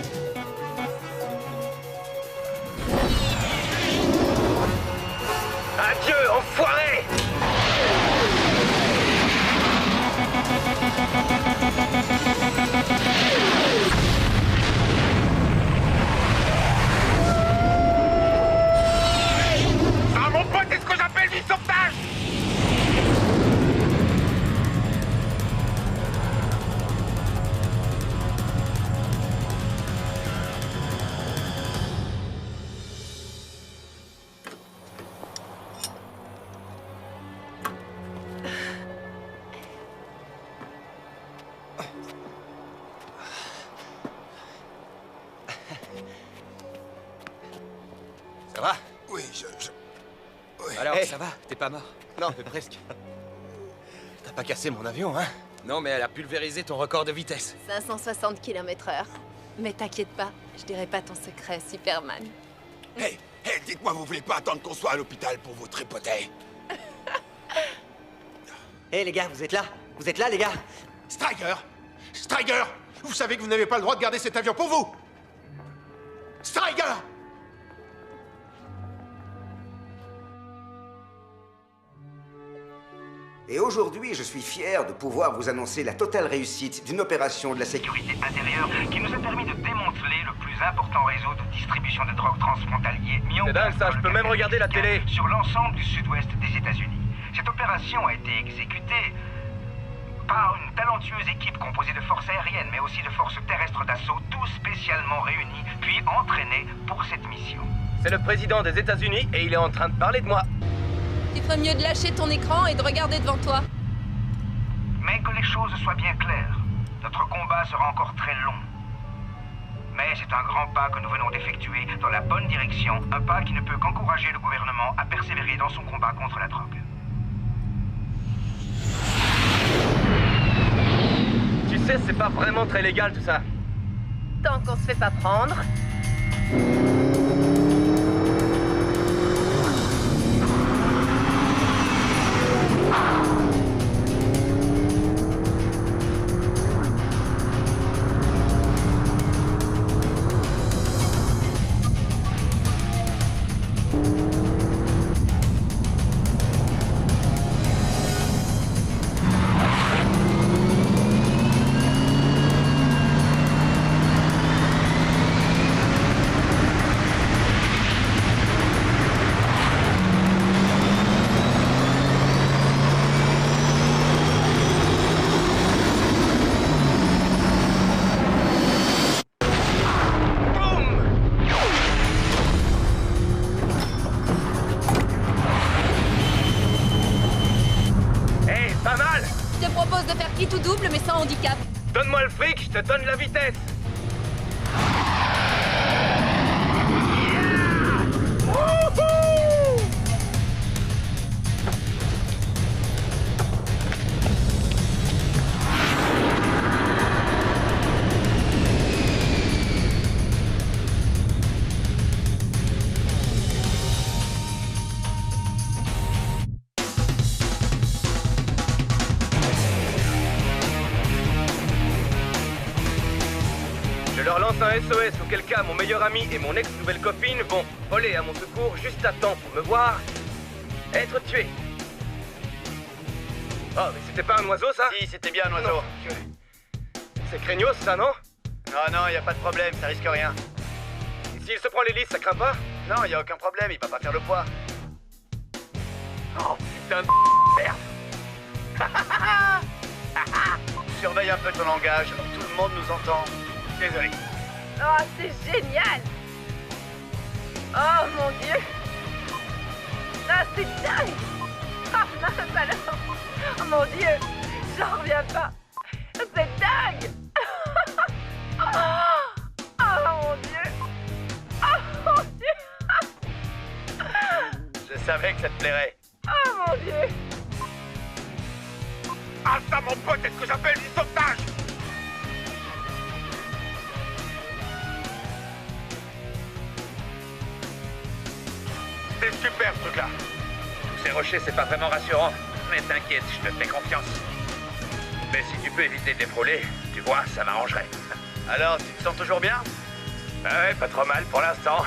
Adieu, enfoiré. Ah mon pote, c'est ce que j'appelle du sauvetage. Ça va? Oui, oui. Alors, ça va? T'es pas mort? Non, mais presque. T'as pas cassé mon avion, hein? Non, mais elle a pulvérisé ton record de vitesse. 560 km/h. Mais t'inquiète pas, je dirai pas ton secret, Superman. Hé, dites-moi, vous voulez pas attendre qu'on soit à l'hôpital pour vous tripoter? Hé les gars, vous êtes là? Vous êtes là les gars? Striker! Striker! Vous savez que vous n'avez pas le droit de garder cet avion pour vous! Striker! Et aujourd'hui, je suis fier de pouvoir vous annoncer la totale réussite d'une opération de la sécurité intérieure qui nous a permis de démanteler le plus important réseau de distribution de drogue transfrontalier mis en C'est dingue ça, je peux même regarder la télé. sur l'ensemble du sud-ouest des États-Unis. Cette opération a été exécutée par une talentueuse équipe composée de forces aériennes, mais aussi de forces terrestres d'assaut, tous spécialement réunis, puis entraînés pour cette mission. C'est le président des États-Unis et il est en train de parler de moi. Tu ferais mieux de lâcher ton écran et de regarder devant toi. Mais que les choses soient bien claires, notre combat sera encore très long. Mais c'est un grand pas que nous venons d'effectuer dans la bonne direction, un pas qui ne peut qu'encourager le gouvernement à persévérer dans son combat contre la drogue. Tu sais, c'est pas vraiment très légal tout ça. Tant qu'on se fait pas prendre. je te donne la vitesse. Je leur lance un SOS, auquel cas mon meilleur ami et mon ex-nouvelle copine vont voler à mon secours juste à temps pour me voir être tué. Oh, mais c'était pas un oiseau, ça? Si, c'était bien un oiseau. C'est craignos, ça, non? Non, y a pas de problème, ça risque rien. Et s'il se prend l'hélice, ça craint pas? Non, y a aucun problème, il va pas faire le poids. Oh, putain de merde. Surveille un peu ton langage, tout le monde nous entend. Désolé. Oh, c'est génial! Oh mon dieu! Ah, c'est dingue! Ah, mince alors! Oh mon dieu! J'en reviens pas! C'est dingue! Oh mon dieu! Oh mon dieu! Je savais que ça te plairait. Oh mon dieu! Ah ça, mon pote, est-ce que j'appelle du sauvetage? C'est super, ce truc-là. Tous ces rochers, c'est pas vraiment rassurant. Mais t'inquiète, je te fais confiance. Mais si tu peux éviter de les frôler, tu vois, ça m'arrangerait. Alors, tu te sens toujours bien? Ouais, pas trop mal pour l'instant.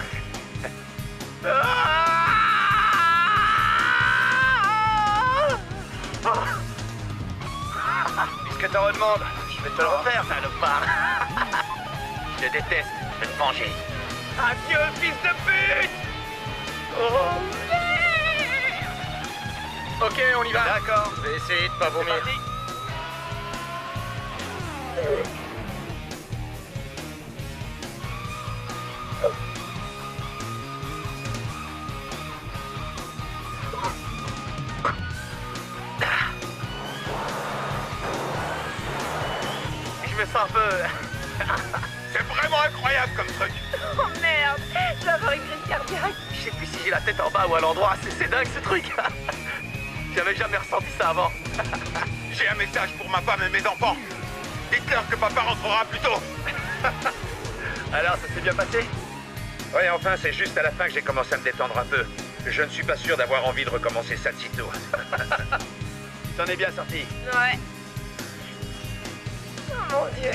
Puisque t'en redemandes, je vais te le refaire, salopard. Je te déteste, je vais te venger. Adieu, fils de pute! Oh merde! Ok, on y va. D'accord. Je vais essayer de pas vomir. Je me sens un peu... C'est vraiment incroyable comme truc. Oh merde! Je vais avoir une crise cardiaque! Je sais plus si j'ai la tête en bas ou à l'endroit, c'est dingue ce truc. J'avais jamais ressenti ça avant. J'ai un message pour ma femme et mes enfants. Dites-leur que papa rentrera plus tôt. Alors, ça s'est bien passé? Ouais, enfin, c'est juste à la fin que j'ai commencé à me détendre un peu. Je ne suis pas sûr d'avoir envie de recommencer ça de sitôt. T'en es bien sorti. Ouais. Oh mon dieu!